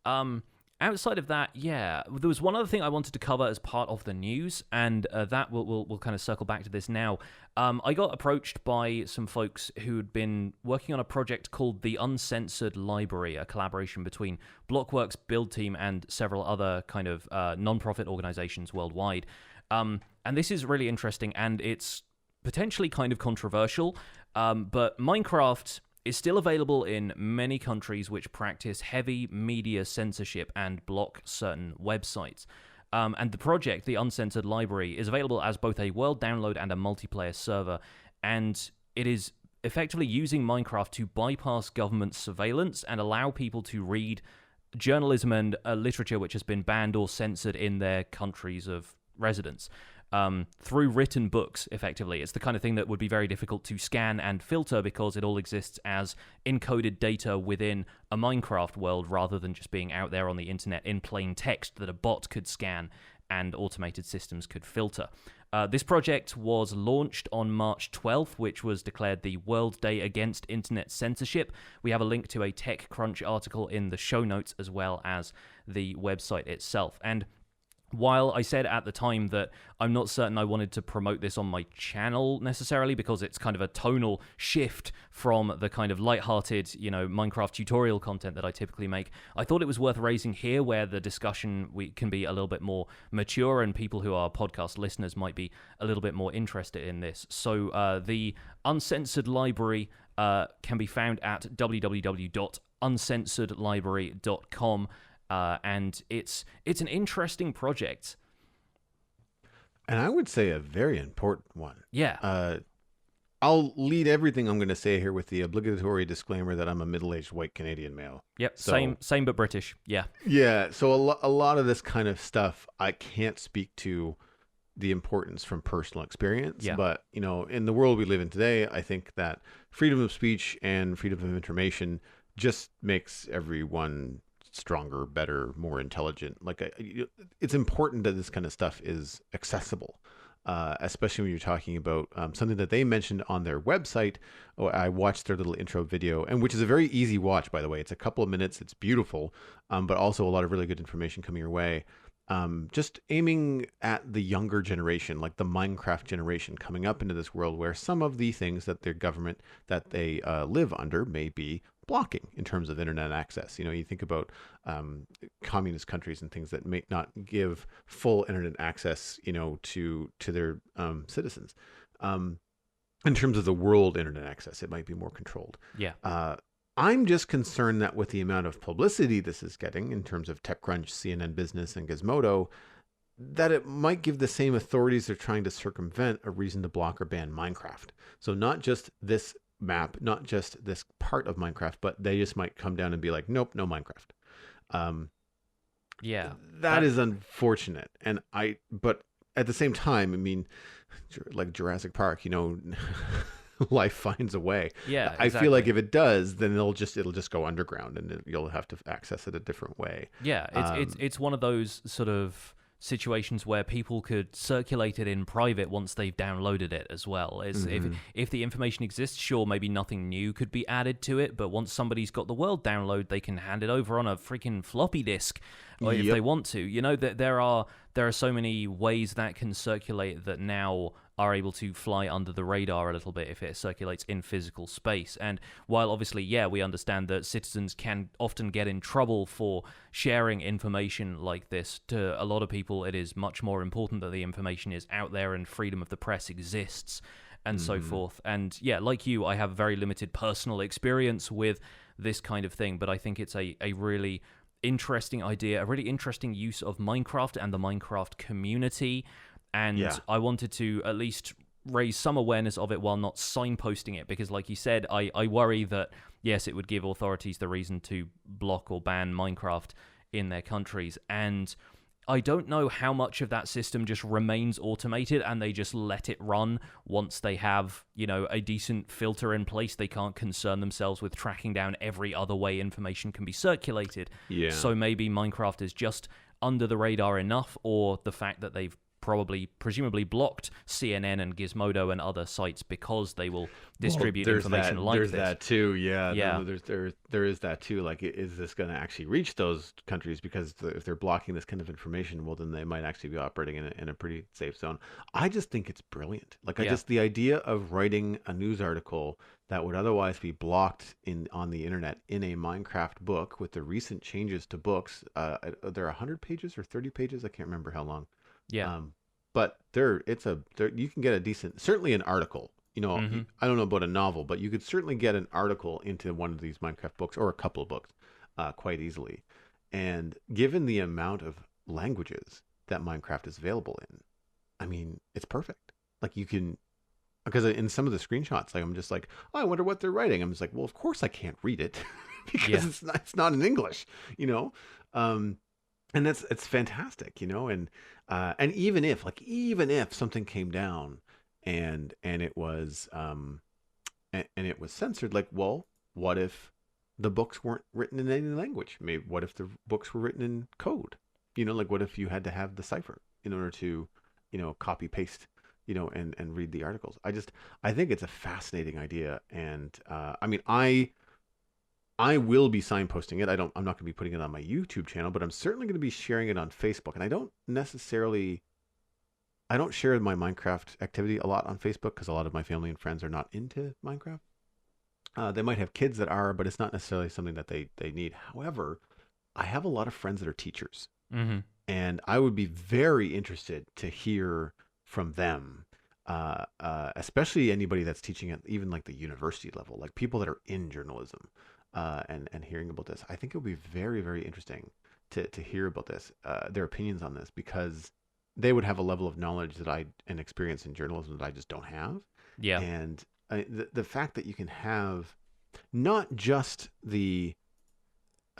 Outside of that, there was one other thing I wanted to cover as part of the news, and that we'll kind of circle back to this now. I got approached by some folks who had been working on a project called the Uncensored Library, a collaboration between Blockworks Build Team and several other kind of non-profit organizations worldwide. And this is really interesting, and it's potentially kind of controversial, but Minecraft is still available in many countries which practice heavy media censorship and block certain websites. And the project, the Uncensored Library, is available as both a world download and a multiplayer server. And it is effectively using Minecraft to bypass government surveillance and allow people to read journalism and literature which has been banned or censored in their countries of residence. Through written books, effectively. It's the kind of thing that would be very difficult to scan and filter because it all exists as encoded data within a Minecraft world rather than just being out there on the internet in plain text that a bot could scan and automated systems could filter. This project was launched on March 12th, which was declared the World Day Against Internet Censorship. We have a link to a TechCrunch article in the show notes as well as the website itself. And while I said at the time that I'm not certain I wanted to promote this on my channel necessarily because it's kind of a tonal shift from the kind of lighthearted, Minecraft tutorial content that I typically make, I thought it was worth raising here where the discussion can be a little bit more mature and people who are podcast listeners might be a little bit more interested in this. So the Uncensored Library can be found at www.uncensoredlibrary.com. And it's an interesting project. And I would say a very important one. Yeah. I'll lead everything I'm going to say here with the obligatory disclaimer that I'm a middle-aged white Canadian male. Yep, so, same but British. Yeah. Yeah, so a lot of this kind of stuff, I can't speak to the importance from personal experience. Yeah. But, in the world we live in today, I think that freedom of speech and freedom of information just makes everyone stronger, better, more intelligent. It's important that this kind of stuff is accessible, especially when you're talking about something that they mentioned on their website. I watched their little intro video, and which is a very easy watch, by the way. It's a couple of minutes. It's beautiful, but also a lot of really good information coming your way. Just aiming at the younger generation, like the Minecraft generation coming up into this world where some of the things that their government that they live under may be blocking in terms of internet access. You think about communist countries and things that may not give full internet access, to their citizens. In terms of the world internet access, it might be more controlled. Yeah. I'm just concerned that with the amount of publicity this is getting in terms of TechCrunch, CNN Business, and Gizmodo, that it might give the same authorities they're trying to circumvent a reason to block or ban Minecraft. So not just this map, not just this part of Minecraft, but they just might come down and be like, nope, no Minecraft. Yeah. That is unfortunate. But at the same time, I mean, like Jurassic Park, life finds a way. Yeah, exactly. I feel like if it does, then it'll just go underground and you'll have to access it a different way. Yeah, it's one of those sort of situations where people could circulate it in private once they've downloaded it as well. If the information exists, sure, maybe nothing new could be added to it, but once somebody's got the world download, they can hand it over on a freaking floppy disk if they want to. That there are so many ways that can circulate that now are able to fly under the radar a little bit if it circulates in physical space. And while obviously, we understand that citizens can often get in trouble for sharing information like this, to a lot of people it is much more important that the information is out there and freedom of the press exists and so forth. And like you, I have very limited personal experience with this kind of thing, but I think it's a really interesting idea, a really interesting use of Minecraft and the Minecraft community. And I wanted to at least raise some awareness of it while not signposting it, because like you said, I worry that, yes, it would give authorities the reason to block or ban Minecraft in their countries. And I don't know how much of that system just remains automated and they just let it run once they have, a decent filter in place. They can't concern themselves with tracking down every other way information can be circulated. Yeah. So maybe Minecraft is just under the radar enough, or the fact that they've presumably blocked CNN and Gizmodo and other sites because they will distribute information like this. There's that too, yeah. Yeah. There is that too. Like, is this going to actually reach those countries? Because if they're blocking this kind of information, well, then they might actually be operating in a pretty safe zone. I just think it's brilliant. Like, the idea of writing a news article that would otherwise be blocked on the internet in a Minecraft book with the recent changes to books. They're 100 pages or 30 pages. I can't remember how long. Yeah. But you can get a decent, certainly an article. I don't know about a novel, but you could certainly get an article into one of these Minecraft books or a couple of books quite easily. And given the amount of languages that Minecraft is available in, I mean, it's perfect. Like, you can because in some of the screenshots, like I'm just like, oh, I wonder what they're writing. I'm just like, well, of course I can't read it because Yeah. it's not in English, you know. And it's fantastic, and even if something came down and it was and it was censored, like, well, what if the books weren't written in any language? Maybe what if the books were written in code? Like what if you had to have the cipher in order to, copy paste, and read the articles? I think it's a fascinating idea, and I mean, I will be signposting it. I'm not going to be putting it on my YouTube channel, but I'm certainly going to be sharing it on Facebook. And I don't share my Minecraft activity a lot on Facebook because a lot of my family and friends are not into Minecraft. They might have kids that are, but it's not necessarily something that they need. However, I have a lot of friends that are teachers, Mm-hmm. and I would be very interested to hear from them, especially anybody that's teaching at even like the university level, like people that are in journalism, and hearing about this. I think it would be very, very interesting to hear about this, their opinions on this, because they would have a level of knowledge and experience in journalism that I just don't have. Yeah. And the fact that you can have not just the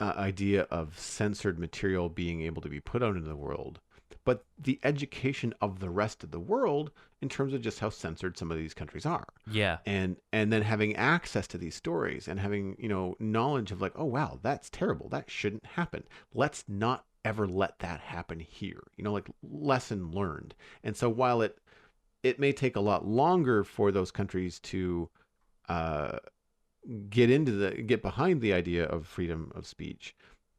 idea of censored material being able to be put out into the world, but the education of the rest of the world in terms of just how censored some of these countries are. Yeah. And then having access to these stories and having, knowledge of like, oh wow, that's terrible. That shouldn't happen. Let's not ever let that happen here. Like lesson learned. And so while it may take a lot longer for those countries to uh, get behind the idea of freedom of speech,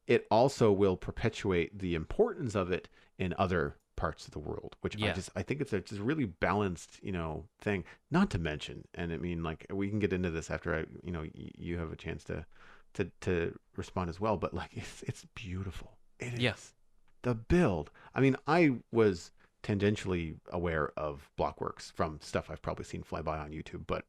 it also will perpetuate the importance of it in other parts of the world, which Yeah. I think it's a just really balanced, thing. Not to mention, and I mean, like we can get into this after you have a chance to respond as well, but like it's beautiful. It Yeah. is the build. I mean, I was tangentially aware of Blockworks from stuff I've probably seen fly by on YouTube, but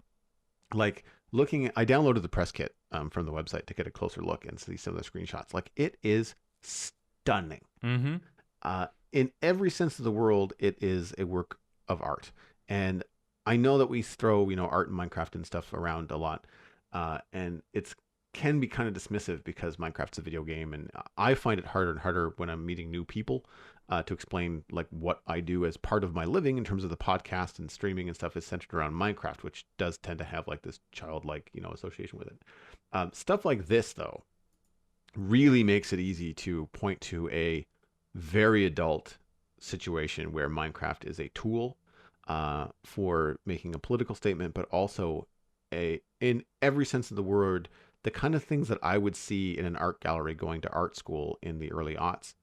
like I downloaded the press kit from the website to get a closer look and see some of the screenshots. Like it is stunning. Mm-hmm. In every sense of the word, it is a work of art. And I know that we throw, art and Minecraft and stuff around a lot. And it's can be kind of dismissive because Minecraft's a video game. And I find it harder and harder when I'm meeting new people to explain like what I do as part of my living in terms of the podcast and streaming and stuff is centered around Minecraft, which does tend to have like this childlike, association with it. Stuff like this, though, really makes it easy to point to a very adult situation where Minecraft is a tool for making a political statement, but also in every sense of the word, the kind of things that I would see in an art gallery going to art school in the early aughts.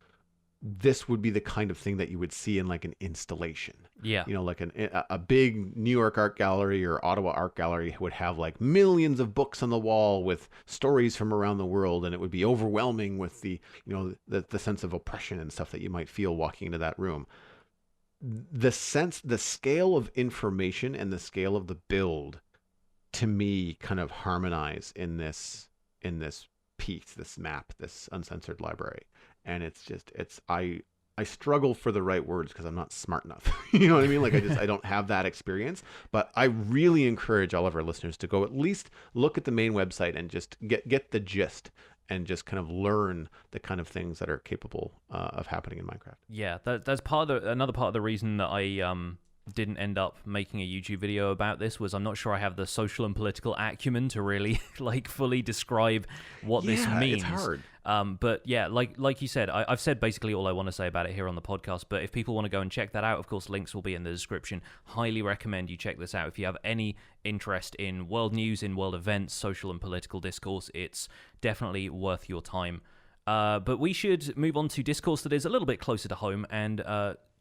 This would be the kind of thing that you would see in like an installation. Yeah. Like a big New York art gallery or Ottawa art gallery would have like millions of books on the wall with stories from around the world, and it would be overwhelming with the sense of oppression and stuff that you might feel walking into that room. The scale of information and the scale of the build, to me, kind of harmonize in this piece, this map, this uncensored library. And I struggle for the right words because I'm not smart enough. You know what I mean? Like I don't have that experience, but I really encourage all of our listeners to go at least look at the main website and just get the gist and just kind of learn the kind of things that are capable of happening in Minecraft. Yeah, that's another part of the reason that I didn't end up making a YouTube video about this was I'm not sure I have the social and political acumen to really like fully describe what this means. It's hard. But yeah, like you said, I've said basically all I want to say about it here on the podcast. But if people want to go and check that out, of course, links will be in the description. Highly recommend you check this out. If you have any interest in world news, in world events, social and political discourse, it's definitely worth your time. But we should move on to discourse that is a little bit closer to home and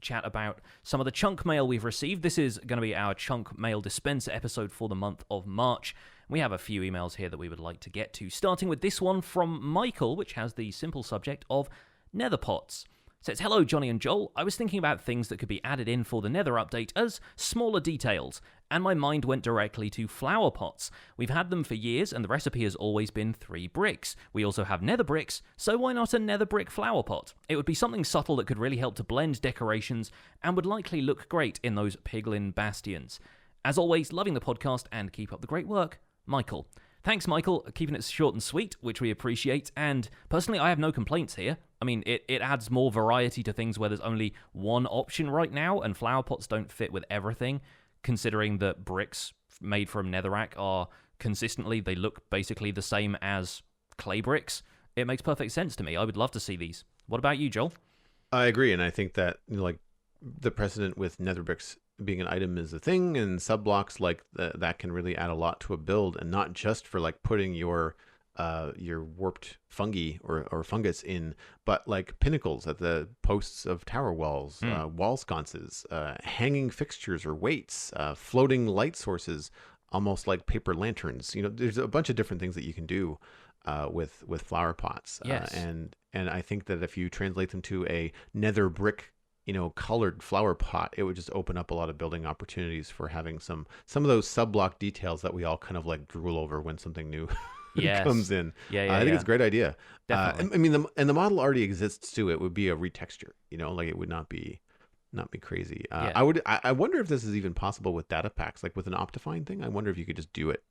chat about some of the chunk mail we've received. This is going to be our chunk mail dispenser episode for the month of March. We have a few emails here that we would like to get to, starting with this one from Michael, which has the simple subject of nether pots. It says, hello, Johnny and Joel. I was thinking about things that could be added in for the nether update as smaller details, and my mind went directly to flower pots. We've had them for years, and the recipe has always been 3 bricks. We also have nether bricks, so why not a nether brick flower pot? It would be something subtle that could really help to blend decorations, and would likely look great in those piglin bastions. As always, loving the podcast and keep up the great work, Michael. Thanks, Michael, keeping it short and sweet, which we appreciate. And personally, I have no complaints here. I mean, it adds more variety to things where there's only one option right now, and flower pots don't fit with everything, considering that bricks made from netherrack are consistently, they look basically the same as clay bricks. It makes perfect sense to me. I would love to see these. What about you, Joel? I agree, and I think that like the precedent with nether bricks being an item is a thing, and subblocks like that can really add a lot to a build, and not just for like putting your warped fungi or fungus in, but like pinnacles at the posts of tower walls, wall sconces, hanging fixtures or weights, floating light sources, almost like paper lanterns. There's a bunch of different things that you can do with flower pots. Yes. And I think that if you translate them to a nether brick colored flower pot, it would just open up a lot of building opportunities for having some of those sub-block details that we all kind of like drool over when something new comes in. I think it's a great idea. Definitely. I mean, the model already exists too. It would be a retexture, like it would not be crazy. I wonder if this is even possible with data packs, like with an Optifine thing. I wonder if you could just do it,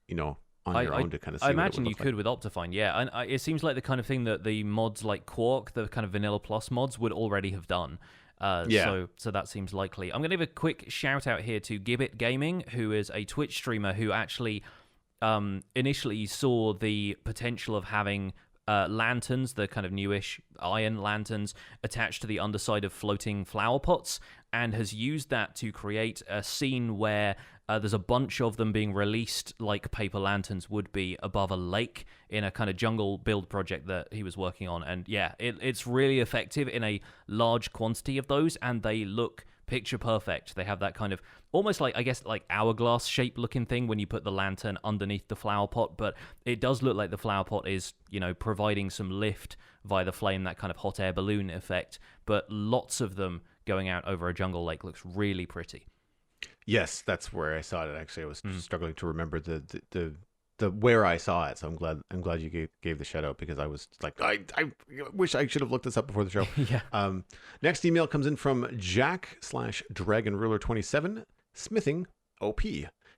on your own to kind of see I what imagine it would you look could with Optifine, yeah. And it seems like the kind of thing that the mods like Quark, the kind of Vanilla Plus mods, would already have done. So that seems likely. I'm going to give a quick shout out here to Gibbet Gaming, who is a Twitch streamer who actually initially saw the potential of having lanterns, the kind of newish iron lanterns, attached to the underside of floating flower pots, and has used that to create a scene where there's a bunch of them being released like paper lanterns would be above a lake in a kind of jungle build project that he was working on. And yeah, it's really effective in a large quantity of those, and they look picture perfect. They have that kind of almost like, I guess, like hourglass shape looking thing when you put the lantern underneath the flower pot, but it does look like the flower pot is, providing some lift via the flame, that kind of hot air balloon effect, but lots of them going out over a jungle lake looks really pretty. Yes, that's where I saw it. Actually, I was struggling to remember the where I saw it. So I'm glad you gave the shout out, because I was like, I wish I should have looked this up before the show. Yeah. Next email comes in from Jack/DragonRuler27 Smithing OP.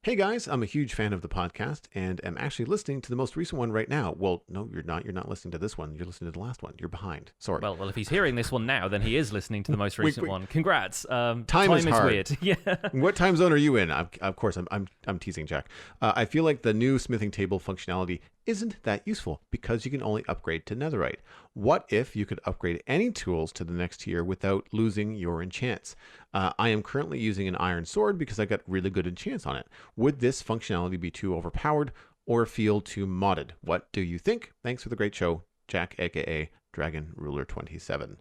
Hey guys, I'm a huge fan of the podcast and am actually listening to the most recent one right now. Well, no, you're not. You're not listening to this one. You're listening to the last one. You're behind. Sorry. Well, if he's hearing this one now, then he is listening to the most recent one. Congrats. Time is hard. Weird. Yeah. What time zone are you in? Of course, I'm teasing Jack. I feel like the new smithing table functionality isn't that useful because you can only upgrade to netherite. What if you could upgrade any tools to the next tier without losing your enchants? I am currently using an iron sword because I got really good enchants on it. Would this functionality be too overpowered or feel too modded? What do you think? Thanks for the great show, Jack, aka Dragon Ruler 27.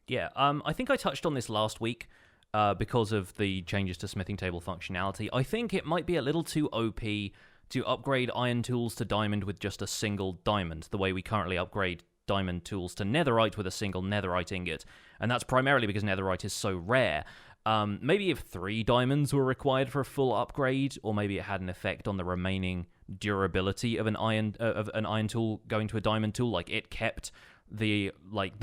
Yeah, I think I touched on this last week because of the changes to smithing table functionality. I think it might be a little too OP to upgrade iron tools to diamond with just a single diamond, the way we currently upgrade diamond tools to netherite with a single netherite ingot. And that's primarily because netherite is so rare. Maybe if 3 diamonds were required for a full upgrade, or maybe it had an effect on the remaining durability of an iron tool going to a diamond tool, like it kept the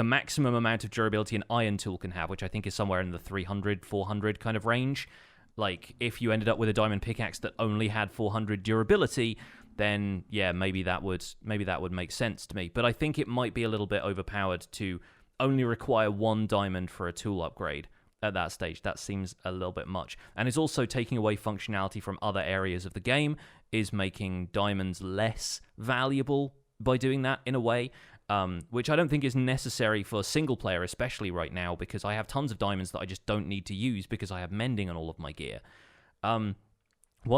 maximum amount of durability an iron tool can have, which I think is somewhere in the 300, 400 kind of range. Like, if you ended up with a diamond pickaxe that only had 400 durability, then yeah, maybe that would make sense to me. But I think it might be a little bit overpowered to only require 1 diamond for a tool upgrade at that stage. That seems a little bit much. And it's also taking away functionality from other areas of the game, is making diamonds less valuable by doing that in a way. Which I don't think is necessary for single player, especially right now, because I have tons of diamonds that I just don't need to use because I have mending on all of my gear. One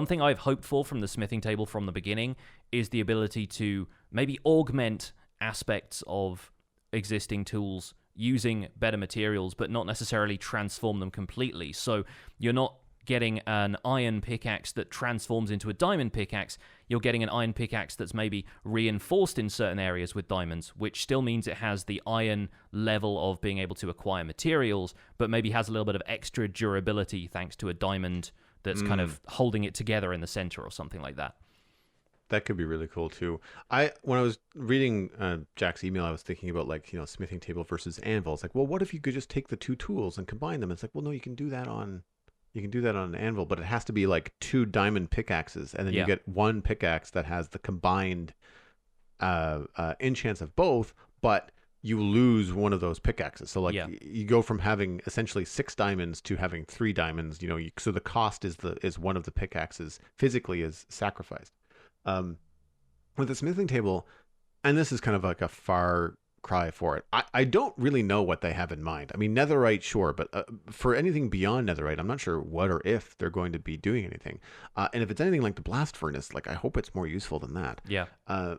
thing I've hoped for from the smithing table from the beginning is the ability to maybe augment aspects of existing tools using better materials, but not necessarily transform them completely. So you're not getting an iron pickaxe that transforms into a diamond pickaxe. You're getting an iron pickaxe that's maybe reinforced in certain areas with diamonds, which still means it has the iron level of being able to acquire materials, but maybe has a little bit of extra durability thanks to a diamond that's kind of holding it together in the center or something like that. That could be really cool too. When I was reading Jack's email, I was thinking about smithing table versus anvil. It's like, well, what if you could just take the 2 tools and combine them? It's like, well, no, you can do that on You can do that on an anvil, but it has to be like 2 diamond pickaxes, and then you Yeah, get one pickaxe that has the combined enchants of both, but you lose one of those pickaxes. So like yeah, you go from having essentially 6 diamonds to having 3 diamonds. So the cost is one of the pickaxes physically is sacrificed. Um, with the smithing table, and this is kind of like a far cry for it. I don't really know what they have in mind. I mean, netherite, sure, but for anything beyond netherite, I'm not sure what or if they're going to be doing anything. And if it's anything like the blast furnace, like I hope it's more useful than that. yeah. Uh,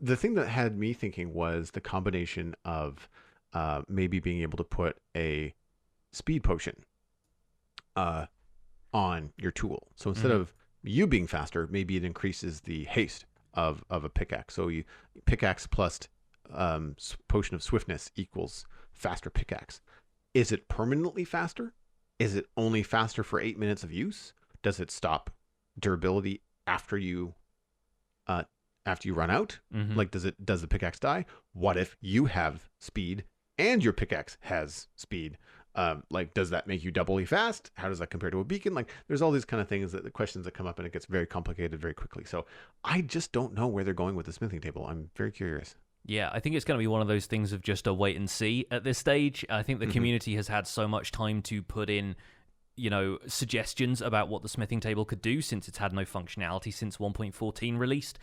the thing that had me thinking was the combination of maybe being able to put a speed potion uh, on your tool. So instead Hmm. of you being faster, maybe it increases the haste of a pickaxe. So you pickaxe plus potion of swiftness equals faster pickaxe. Is it permanently faster? Is it only faster for 8 minutes of use? Does it stop durability uh, after you run out? Hmm. Like, does the pickaxe die? What if you have speed and your pickaxe has speed? Like, does that make you doubly fast? How does that compare to a beacon? Like, there's all these kind of things the questions that come up, and it gets very complicated very quickly. So I just don't know where they're going with the smithing table. I'm very curious. Yeah, I think it's going to be one of those things of just a wait and see at this stage. I think the Mm-hmm. community has had so much time to put in, suggestions about what the smithing table could do since it's had no functionality since 1.14 released.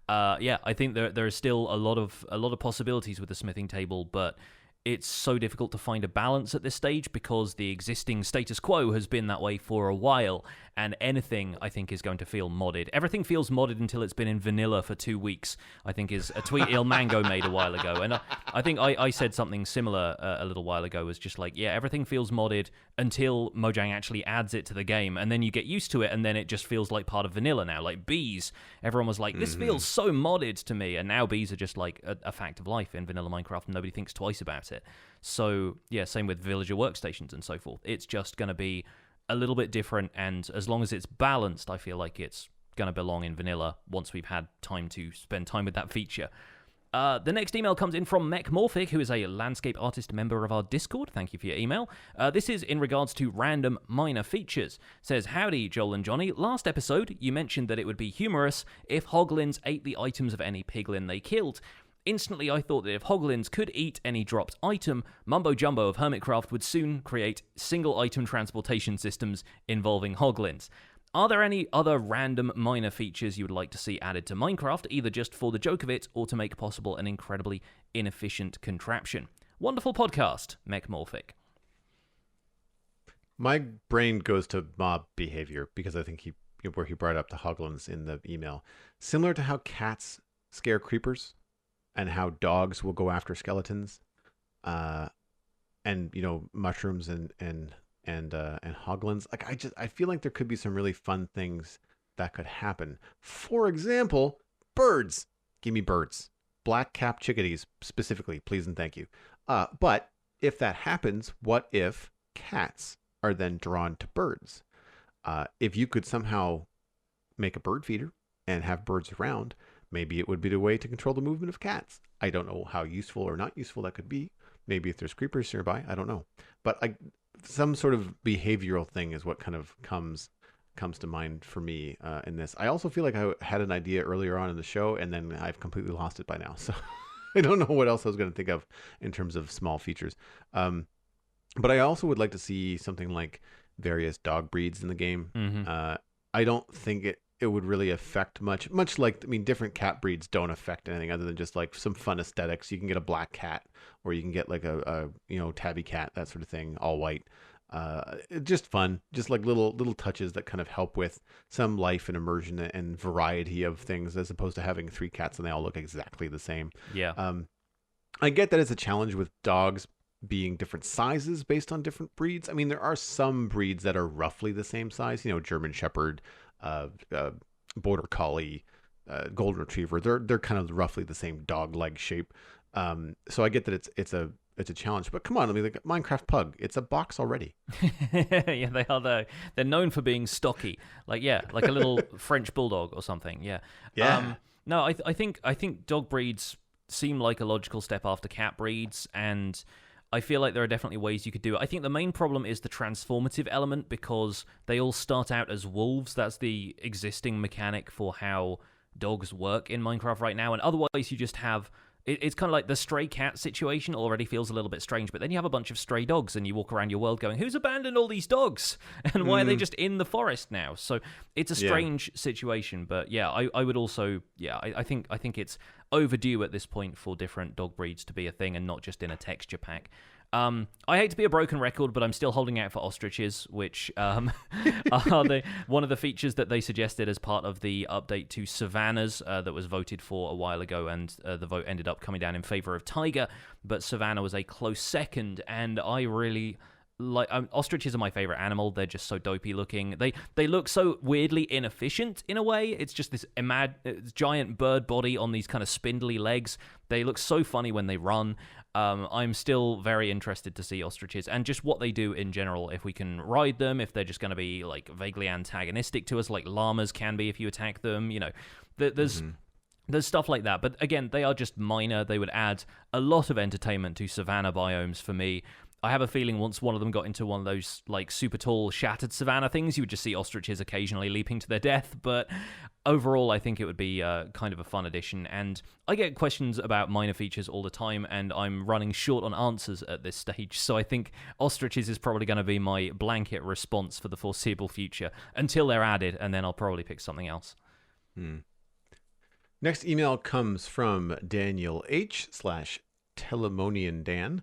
Yeah, I think there is still a lot of possibilities with the smithing table, but it's so difficult to find a balance at this stage because the existing status quo has been that way for a while, and anything I think is going to feel modded. Everything feels modded until it's been in vanilla for 2 weeks, I think is a tweet Il Mango made a while ago. And I think I said something similar a little while ago, was just like, yeah, everything feels modded until Mojang actually adds it to the game, and then you get used to it, and then it just feels like part of vanilla now. Like bees, everyone was like, this Mm-hmm. feels so modded to me, and now bees are just like a fact of life in vanilla Minecraft, and nobody thinks twice about it. So yeah, same with villager workstations and so forth. It's just going to be a little bit different, and as long as it's balanced, I feel like it's going to belong in vanilla once we've had time to spend time with that feature. The next email comes in from Mechmorphic, who is a landscape artist member of our Discord. Thank you for your email. This is in regards to random minor features. Says, howdy, Joel and Johnny. Last episode, you mentioned that it would be humorous if hoglins ate the items of any piglin they killed. Instantly, I thought that if hoglins could eat any dropped item, Mumbo Jumbo of Hermitcraft would soon create single item transportation systems involving hoglins. Are there any other random minor features you would like to see added to Minecraft, either just for the joke of it or to make possible an incredibly inefficient contraption? Wonderful podcast, Mechmorphic. My brain goes to mob behavior because I think where he brought up the hoglins in the email, similar to how cats scare creepers and how dogs will go after skeletons, uh, and mushrooms and hoglins. Like I feel like there could be some really fun things that could happen. For example, birds. Give me birds. Black cap chickadees specifically, please and thank you. But if that happens, what if cats are then drawn to birds? If you could somehow make a bird feeder and have birds around, maybe it would be the way to control the movement of cats. I don't know how useful or not useful that could be. Maybe if there's creepers nearby, I don't know. But some sort of behavioral thing is what kind of comes to mind for me in this. I also feel like I had an idea earlier on in the show, and then I've completely lost it by now. So I don't know what else I was going to think of in terms of small features. But I also would like to see something like various dog breeds in the game. Mm-hmm. I don't think it would really affect much like, I mean, different cat breeds don't affect anything other than just like some fun aesthetics. You can get a black cat, or you can get like a tabby cat, that sort of thing, all white. Just fun, just like little touches that kind of help with some life and immersion and variety of things, as opposed to having 3 cats and they all look exactly the same. Yeah. I get that it's a challenge with dogs being different sizes based on different breeds. I mean, there are some breeds that are roughly the same size, German Shepherd, Border Collie, Golden Retriever. They're kind of roughly the same dog leg shape. So I get that it's a challenge, but come on, I mean, like Minecraft Pug, it's a box already. Yeah, they are. They're known for being stocky, like a little French bulldog or something. Yeah. Yeah. No, I think dog breeds seem like a logical step after cat breeds, and I feel like there are definitely ways you could do it. I think the main problem is the transformative element, because they all start out as wolves. That's the existing mechanic for how dogs work in Minecraft right now. And otherwise, you just have... It's kind of like the stray cat situation already feels a little bit strange, but then you have a bunch of stray dogs and you walk around your world going, who's abandoned all these dogs? And why are they just in the forest now? So it's a strange situation, but yeah, I would also, I think it's overdue at this point for different dog breeds to be a thing and not just in a texture pack. I hate to be a broken record, but I'm still holding out for ostriches, which are one of the features that they suggested as part of the update to savannas that was voted for a while ago, and the vote ended up coming down in favor of tiger, but savanna was a close second, and I really... ostriches are my favorite animal. They're just so dopey looking. They look so weirdly inefficient in a way. It's just this giant bird body on these kind of spindly legs. They look so funny when they run. I'm still very interested to see ostriches and just what they do in general. If we can ride them, if they're just going to be like vaguely antagonistic to us, like llamas can be if you attack them. You know, there's stuff like that. But again, they are just minor. They would add a lot of entertainment to savanna biomes for me. I have a feeling once one of them got into one of those like super tall shattered savanna things, you would just see ostriches occasionally leaping to their death. But overall, I think it would be kind of a fun addition. And I get questions about minor features all the time, and I'm running short on answers at this stage. So I think ostriches is probably going to be my blanket response for the foreseeable future until they're added, and then I'll probably pick something else. Next email comes from Daniel H. / Telemonian Dan.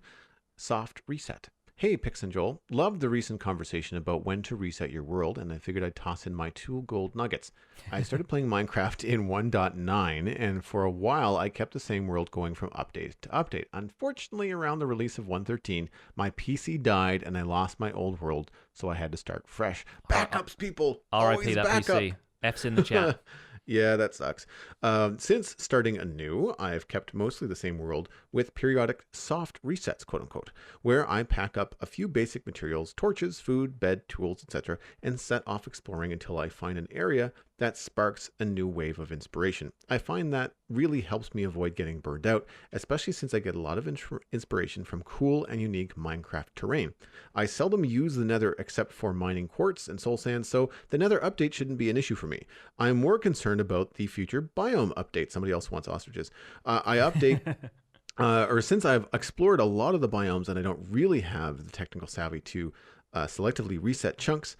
Soft reset. Hey, Pix and Joel. Loved the recent conversation about when to reset your world, and I figured I'd toss in my 2 gold nuggets. I started playing Minecraft in 1.9, and for a while I kept the same world going from update to update. Unfortunately, around the release of 1.13, my PC died and I lost my old world, so I had to start fresh. Backups, people! RIP that backup. PC. F's in the chat. Yeah, that sucks. Since starting anew, I've kept mostly the same world with periodic soft resets, quote unquote, where I pack up a few basic materials, torches, food, bed, tools, etc., and set off exploring until I find an area that sparks a new wave of inspiration. I find that really helps me avoid getting burned out, especially since I get a lot of inspiration from cool and unique Minecraft terrain. I seldom use the Nether except for mining quartz and soul sand, so the Nether update shouldn't be an issue for me. I'm more concerned about the future biome update. Somebody else wants ostriches. I update... or since I've explored a lot of the biomes and I don't really have the technical savvy to selectively reset chunks,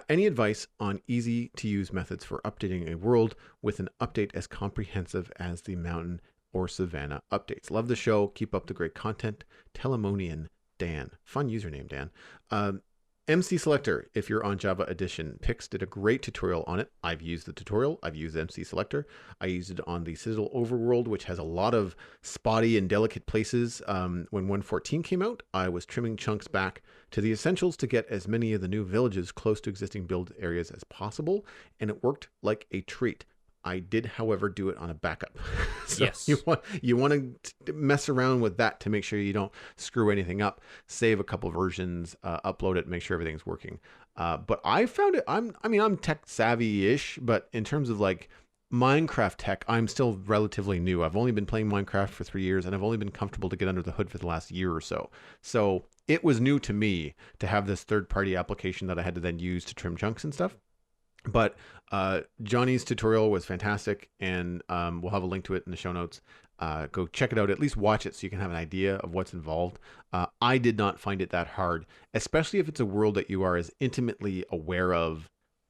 any advice on easy to use methods for updating a world with an update as comprehensive as the mountain or savanna updates? Love the show. Keep up the great content. Telemonian Dan. Fun username, Dan. MC Selector, if you're on Java Edition, Pix did a great tutorial on it. I've used the tutorial. I've used MC Selector. I used it on the Citadel Overworld, which has a lot of spotty and delicate places. When 1.14 came out, I was trimming chunks back to the essentials to get as many of the new villages close to existing build areas as possible, and it worked like a treat. I did, however, do it on a backup. So yes. You want to mess around with that to make sure you don't screw anything up. Save a couple versions, upload it, make sure everything's working. But I found it. I'm tech savvy-ish, but in terms of like Minecraft tech, I'm still relatively new. I've only been playing Minecraft for 3 years, and I've only been comfortable to get under the hood for the last year or so. So it was new to me to have this third-party application that I had to then use to trim chunks and stuff. But Johnny's tutorial was fantastic, and we'll have a link to it in the show notes. Go check it out, at least watch it so you can have an idea of what's involved. I did not find it that hard, especially if it's a world that you are as intimately aware of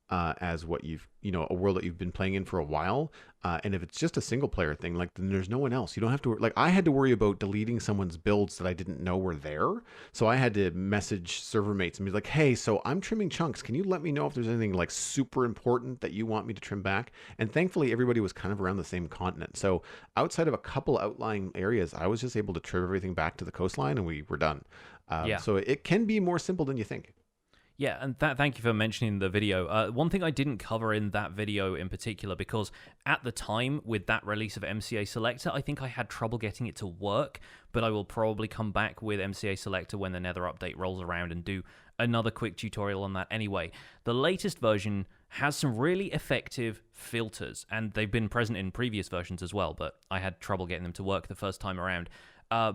as what a world that you've been playing in for a while. And if it's just a single player thing, like, then there's no one else. You don't have to, like, I had to worry about deleting someone's builds that I didn't know were there. So I had to message server mates and be like, hey, so I'm trimming chunks. Can you let me know if there's anything like super important that you want me to trim back? And thankfully, everybody was kind of around the same continent. So outside of a couple outlying areas, I was just able to trim everything back to the coastline and we were done. So it can be more simple than you think. Yeah, and thank you for mentioning the video. One thing I didn't cover in that video in particular, because at the time with that release of MCA Selector, I think I had trouble getting it to work, but I will probably come back with MCA Selector when the Nether update rolls around and do another quick tutorial on that anyway. The latest version has some really effective filters, and they've been present in previous versions as well, but I had trouble getting them to work the first time around.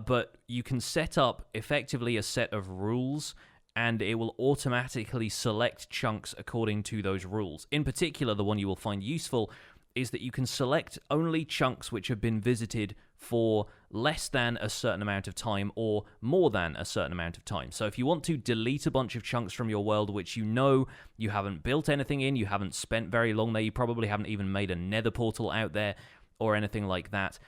but you can set up effectively a set of rules, and it will automatically select chunks according to those rules. In particular, the one you will find useful is that you can select only chunks which have been visited for less than a certain amount of time or more than a certain amount of time. So if you want to delete a bunch of chunks from your world which you know you haven't built anything in, you haven't spent very long there, you probably haven't even made a nether portal out there or anything like that,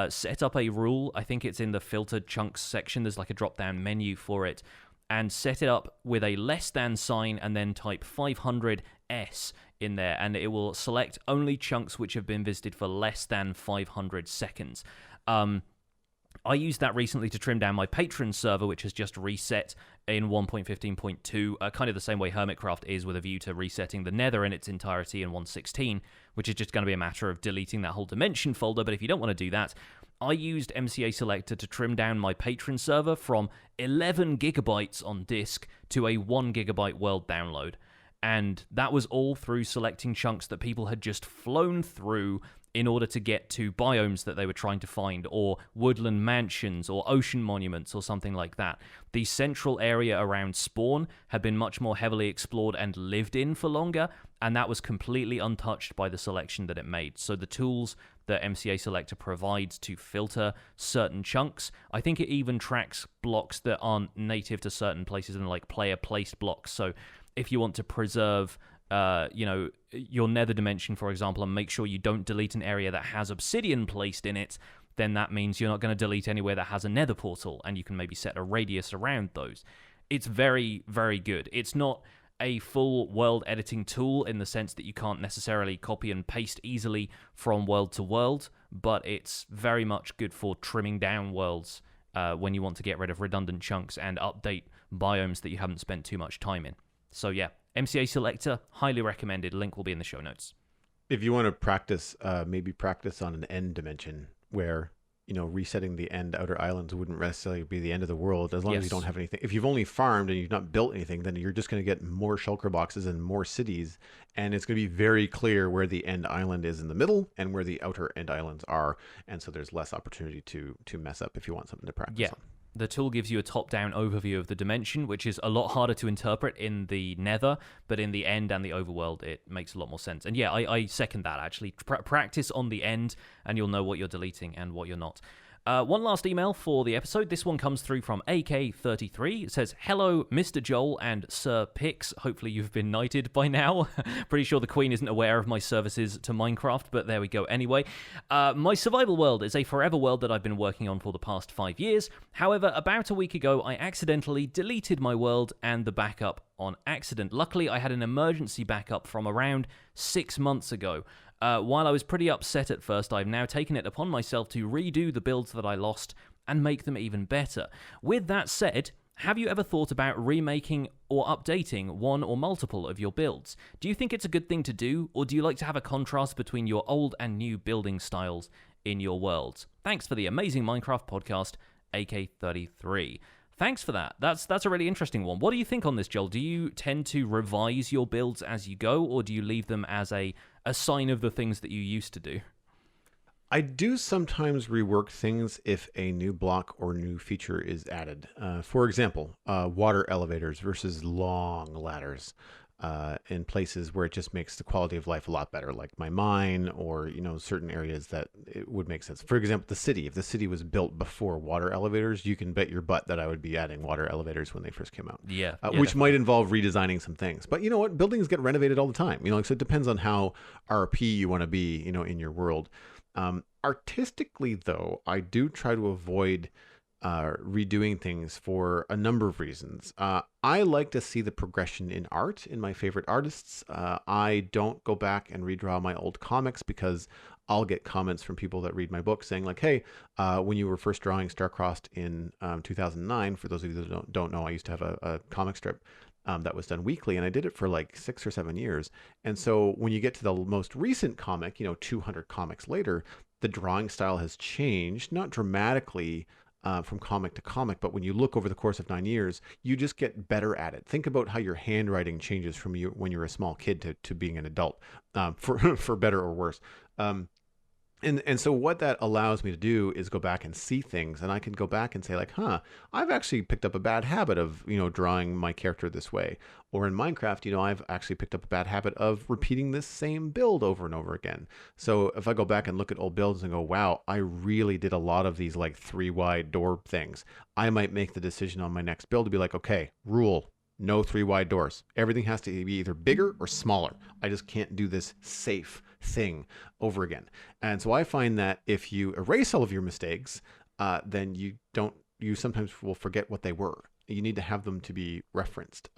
set up a rule. I think it's in the filtered chunks section. There's like a drop-down menu for it. And set it up with a less than sign and then type 500S in there, and it will select only chunks which have been visited for less than 500 seconds. I used that recently to trim down my patron server, which has just reset in 1.15.2, kind of the same way Hermitcraft is, with a view to resetting the Nether in its entirety in 1.16, which is just going to be a matter of deleting that whole dimension folder. But if you don't want to do that, I used MCA Selector to trim down my patron server from 11 gigabytes on disk to a 1 gigabyte world download. And that was all through selecting chunks that people had just flown through in order to get to biomes that they were trying to find, or woodland mansions, or ocean monuments, or something like that. The central area around spawn had been much more heavily explored and lived in for longer, and that was completely untouched by the selection that it made. So the tools that MCA Selector provides to filter certain chunks, I think it even tracks blocks that aren't native to certain places and like player-placed blocks. So if you want to preserve your nether dimension, for example, and make sure you don't delete an area that has obsidian placed in it, then that means you're not going to delete anywhere that has a nether portal, and you can maybe set a radius around those. It's very, very good. It's not a full world editing tool in the sense that you can't necessarily copy and paste easily from world to world, but it's very much good for trimming down worlds when you want to get rid of redundant chunks and update biomes that you haven't spent too much time in. So yeah, MCA Selector, highly recommended. Link will be in the show notes. If you want to practice, maybe practice on an end dimension where, resetting the end outer islands wouldn't necessarily be the end of the world, as long as you don't have anything. If you've only farmed and you've not built anything, then you're just going to get more shulker boxes and more cities, and it's going to be very clear where the end island is in the middle and where the outer end islands are, and so there's less opportunity to mess up if you want something to practice on. The tool gives you a top-down overview of the dimension, which is a lot harder to interpret in the Nether, but in the end and the overworld, it makes a lot more sense. And yeah, I second that, actually. Practice on the end, and you'll know what you're deleting and what you're not. One last email for the episode. This one comes through from AK33. It says, "Hello, Mr. Joel and Sir Pix. Hopefully you've been knighted by now. Pretty sure the Queen isn't aware of my services to Minecraft, but there we go anyway. My survival world is a forever world that I've been working on for the past 5 years. However, about a week ago, I accidentally deleted my world and the backup on accident. Luckily, I had an emergency backup from around 6 months ago. While I was pretty upset at first, I've now taken it upon myself to redo the builds that I lost and make them even better. With that said, have you ever thought about remaking or updating one or multiple of your builds? Do you think it's a good thing to do, or do you like to have a contrast between your old and new building styles in your worlds? Thanks for the amazing Minecraft podcast, AK33. Thanks for that. That's a really interesting one. What do you think on this, Joel? Do you tend to revise your builds as you go, or do you leave them as a sign of the things that you used to do? I do sometimes rework things if a new block or new feature is added. For example, water elevators versus long ladders in places where it just makes the quality of life a lot better, like my mine or, certain areas that it would make sense. For example, the city. If the city was built before water elevators, you can bet your butt that I would be adding water elevators when they first came out. Yeah, which definitely might involve redesigning some things. But you know what? Buildings get renovated all the time. So it depends on how RP you want to be, in your world. Artistically, though, I do try to avoid redoing things for a number of reasons. I like to see the progression in art in my favorite artists. I don't go back and redraw my old comics because I'll get comments from people that read my book saying like, hey, when you were first drawing Starcrossed in 2009, for those of you that don't know, I used to have a comic strip that was done weekly, and I did it for like 6 or 7 years. And so when you get to the most recent comic, 200 comics later, the drawing style has changed, not dramatically from comic to comic, but when you look over the course of 9 years, you just get better at it. Think about how your handwriting changes from when you're a small kid to being an adult, for better or worse. And so what that allows me to do is go back and see things, and I can go back and say like, huh, I've actually picked up a bad habit of, drawing my character this way. Or in Minecraft, I've actually picked up a bad habit of repeating this same build over and over again. So if I go back and look at old builds and go, wow, I really did a lot of these like 3 wide door things, I might make the decision on my next build to be like, okay, rule, no 3 wide doors. Everything has to be either bigger or smaller. I just can't do this safe thing over again. And so I find that if you erase all of your mistakes, then you sometimes will forget what they were. You need to have them to be referenced.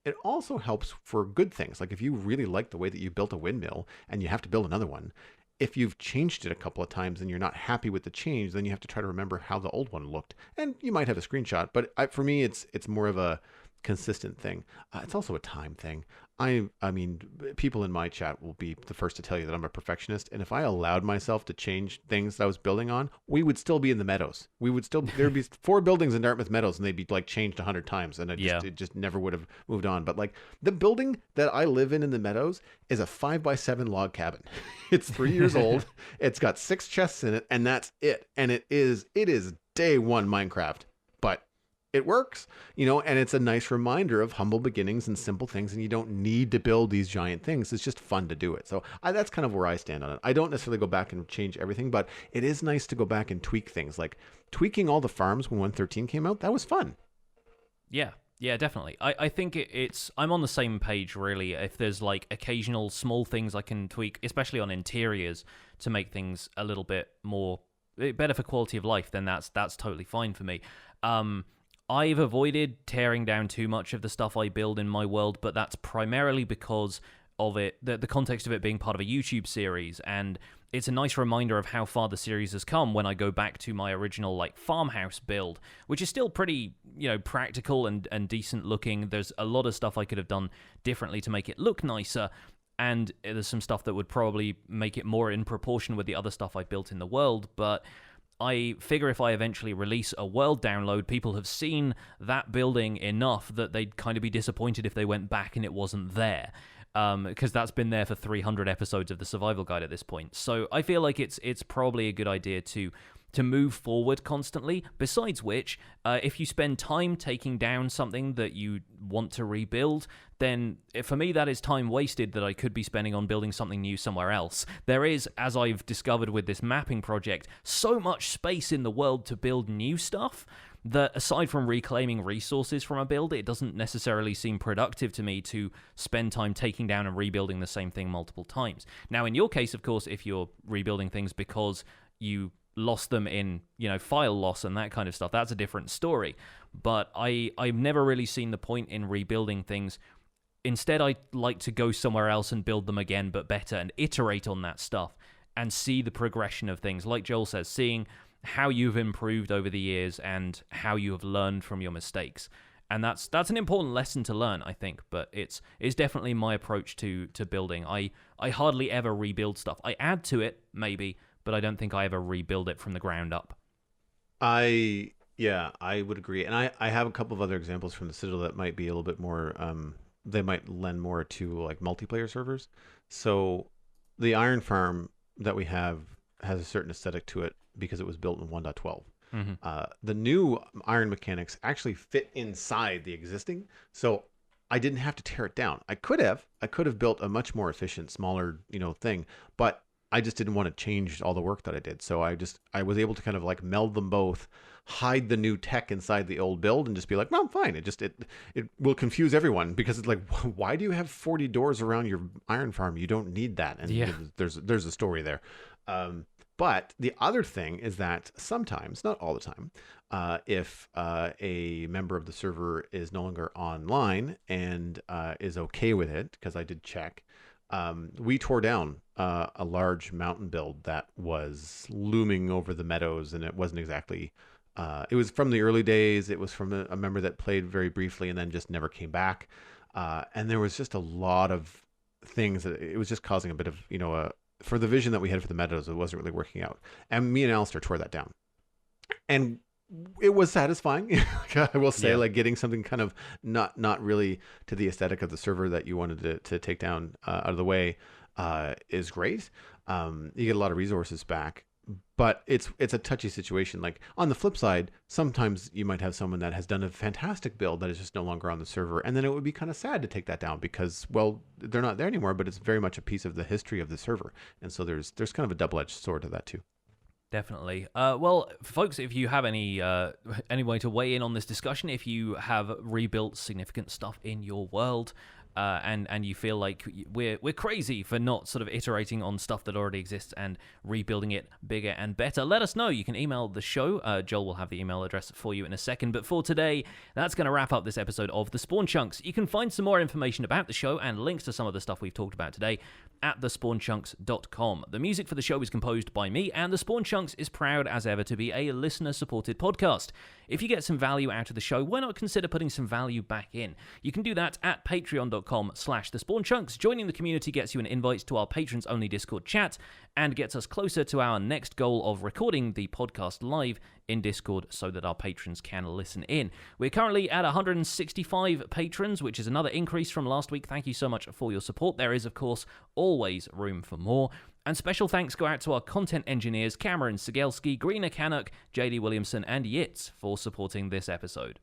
It also helps for good things. Like if you really like the way that you built a windmill and you have to build another one, if you've changed it a couple of times and you're not happy with the change, then you have to try to remember how the old one looked. And you might have a screenshot, but for me, it's more of a consistent thing. It's also a time thing. I mean, people in my chat will be the first to tell you that I'm a perfectionist, and if I allowed myself to change things that I was building on, we would still be in the meadows. There'd be 4 buildings in Dartmouth Meadows, and they'd be like changed 100 times, and it just never would have moved on. But like the building that I live in the meadows is a 5x7 log cabin. It's 3 years old. It's got 6 chests in it, and that's it. And it is day one Minecraft, but it works, and it's a nice reminder of humble beginnings and simple things, and you don't need to build these giant things. It's just fun to do it. So that's kind of where I stand on it. I don't necessarily go back and change everything, but it is nice to go back and tweak things. Like tweaking all the farms when 1.13 came out, that was fun. Yeah, definitely. I think I'm on the same page, really. If there's like occasional small things I can tweak, especially on interiors, to make things a little bit more better for quality of life, then that's totally fine for me. I've avoided tearing down too much of the stuff I build in my world, but that's primarily because of the context of it being part of a YouTube series, and it's a nice reminder of how far the series has come when I go back to my original like farmhouse build, which is still pretty, practical and decent looking. There's a lot of stuff I could have done differently to make it look nicer, and there's some stuff that would probably make it more in proportion with the other stuff I built in the world, but I figure if I eventually release a world download, people have seen that building enough that they'd kind of be disappointed if they went back and it wasn't there. Because that's been there for 300 episodes of the survival guide at this point. So I feel like it's probably a good idea to move forward constantly. Besides which, if you spend time taking down something that you want to rebuild, then for me that is time wasted that I could be spending on building something new somewhere else. There is, as I've discovered with this mapping project, so much space in the world to build new stuff that aside from reclaiming resources from a build, it doesn't necessarily seem productive to me to spend time taking down and rebuilding the same thing multiple times. Now, in your case, of course, if you're rebuilding things because you lost them in, file loss and that kind of stuff, that's a different story. But I've never really seen the point in rebuilding things. Instead, I like to go somewhere else and build them again, but better, and iterate on that stuff and see the progression of things. Like Joel says, seeing how you've improved over the years and how you have learned from your mistakes. And that's an important lesson to learn, I think, but it's definitely my approach to building. I hardly ever rebuild stuff. I add to it, maybe, but I don't think I ever rebuild it from the ground up. I would agree. And I have a couple of other examples from the Citadel that might be a little bit more, they might lend more to like multiplayer servers. So the iron farm that we have has a certain aesthetic to it because it was built in 1.12. Mm-hmm. The new iron mechanics actually fit inside the existing, so I didn't have to tear it down. I could have built a much more efficient, smaller, thing, but I just didn't want to change all the work that I did. So I was able to kind of like meld them both, hide the new tech inside the old build, and just be like, well, fine. It will confuse everyone because it's like, why do you have 40 doors around your iron farm? You don't need that. And there's a story there. But the other thing is that sometimes, not all the time, if a member of the server is no longer online and is okay with it, because I did check, we tore down a large mountain build that was looming over the meadows, and it wasn't exactly, it was from the early days. It was from a member that played very briefly and then just never came back. And there was just a lot of things that it was just causing a bit of, for the vision that we had for the meadows, it wasn't really working out. And me and Alistair tore that down. And it was satisfying. I will say, like getting something kind of not really to the aesthetic of the server that you wanted to take down out of the way is great. You get a lot of resources back, but it's a touchy situation. Like on the flip side, sometimes you might have someone that has done a fantastic build that is just no longer on the server, and then it would be kind of sad to take that down because, well, they're not there anymore, but it's very much a piece of the history of the server, and so there's kind of a double-edged sword to that too. Definitely. Well, folks, if you have any way to weigh in on this discussion, if you have rebuilt significant stuff in your world, and you feel like we're crazy for not sort of iterating on stuff that already exists and rebuilding it bigger and better, let us know. You can email the show. Joel will have the email address for you in a second. But for today, that's going to wrap up this episode of The Spawn Chunks. You can find some more information about the show and links to some of the stuff we've talked about today at thespawnchunks.com. The music for the show is composed by me, and The Spawn Chunks is proud as ever to be a listener-supported podcast. If you get some value out of the show, why not consider putting some value back in? You can do that at patreon.com/thespawnchunks. Joining the community gets you an invite to our patrons-only Discord chat and gets us closer to our next goal of recording the podcast live in Discord so that our patrons can listen in. We're currently at 165 patrons, which is another increase from last week. Thank you so much for your support. There is, of course, always room for more. And special thanks go out to our content engineers, Cameron Sigelski, Greener Canuck, JD Williamson, and Yitz for supporting this episode.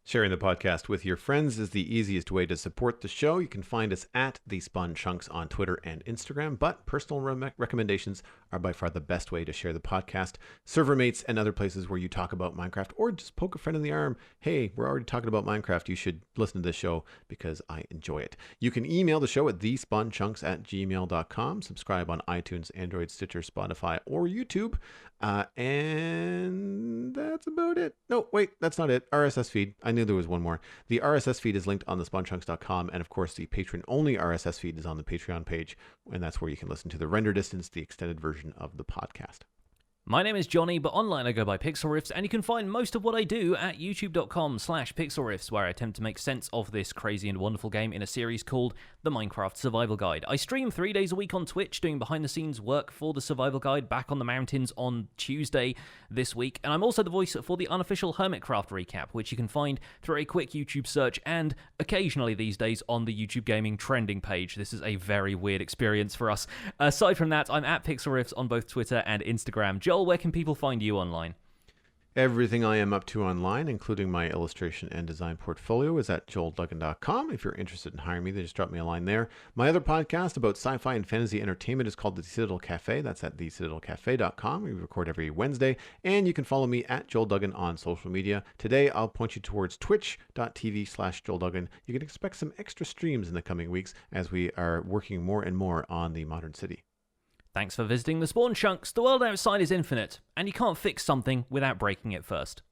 Sharing the podcast with your friends is the easiest way to support the show. You can find us at The Spawn Chunks on Twitter and Instagram, but personal recommendations are by far the best way to share the podcast. Server mates and other places where you talk about Minecraft, or just poke a friend in the arm. Hey, we're already talking about Minecraft. You should listen to this show because I enjoy it. You can email the show at thespawnchunks@gmail.com. Subscribe on iTunes, Android, Stitcher, Spotify, or YouTube. And that's about it. No, wait, that's not it. RSS feed. I knew there was one more. The RSS feed is linked on thespawnchunks.com, and of course the patron-only RSS feed is on the Patreon page, and that's where you can listen to the render distance, the extended version of the podcast. My name is Johnny, but online I go by Pixel Riffs, and you can find most of what I do at youtube.com/pixelriffs, where I attempt to make sense of this crazy and wonderful game in a series called The Minecraft Survival Guide. I stream 3 days a week on Twitch, doing behind-the-scenes work for the Survival Guide back on the mountains on Tuesday this week, and I'm also the voice for the unofficial Hermitcraft recap, which you can find through a quick YouTube search and occasionally these days on the YouTube Gaming trending page. This is a very weird experience for us. Aside from that, I'm at Pixel Riffs on both Twitter and Instagram. Joel, where can people find you online? Everything I am up to online, including my illustration and design portfolio, is at joelduggan.com. If you're interested in hiring me, then just drop me a line there. My other podcast about sci-fi and fantasy entertainment is called The Citadel Cafe. That's at thecitadelcafe.com. We record every Wednesday. And you can follow me at Joel Duggan on social media. Today, I'll point you towards twitch.tv/JoelDuggan. You can expect some extra streams in the coming weeks as we are working more and more on the modern city. Thanks for visiting The Spawn Chunks. The world outside is infinite, and you can't fix something without breaking it first.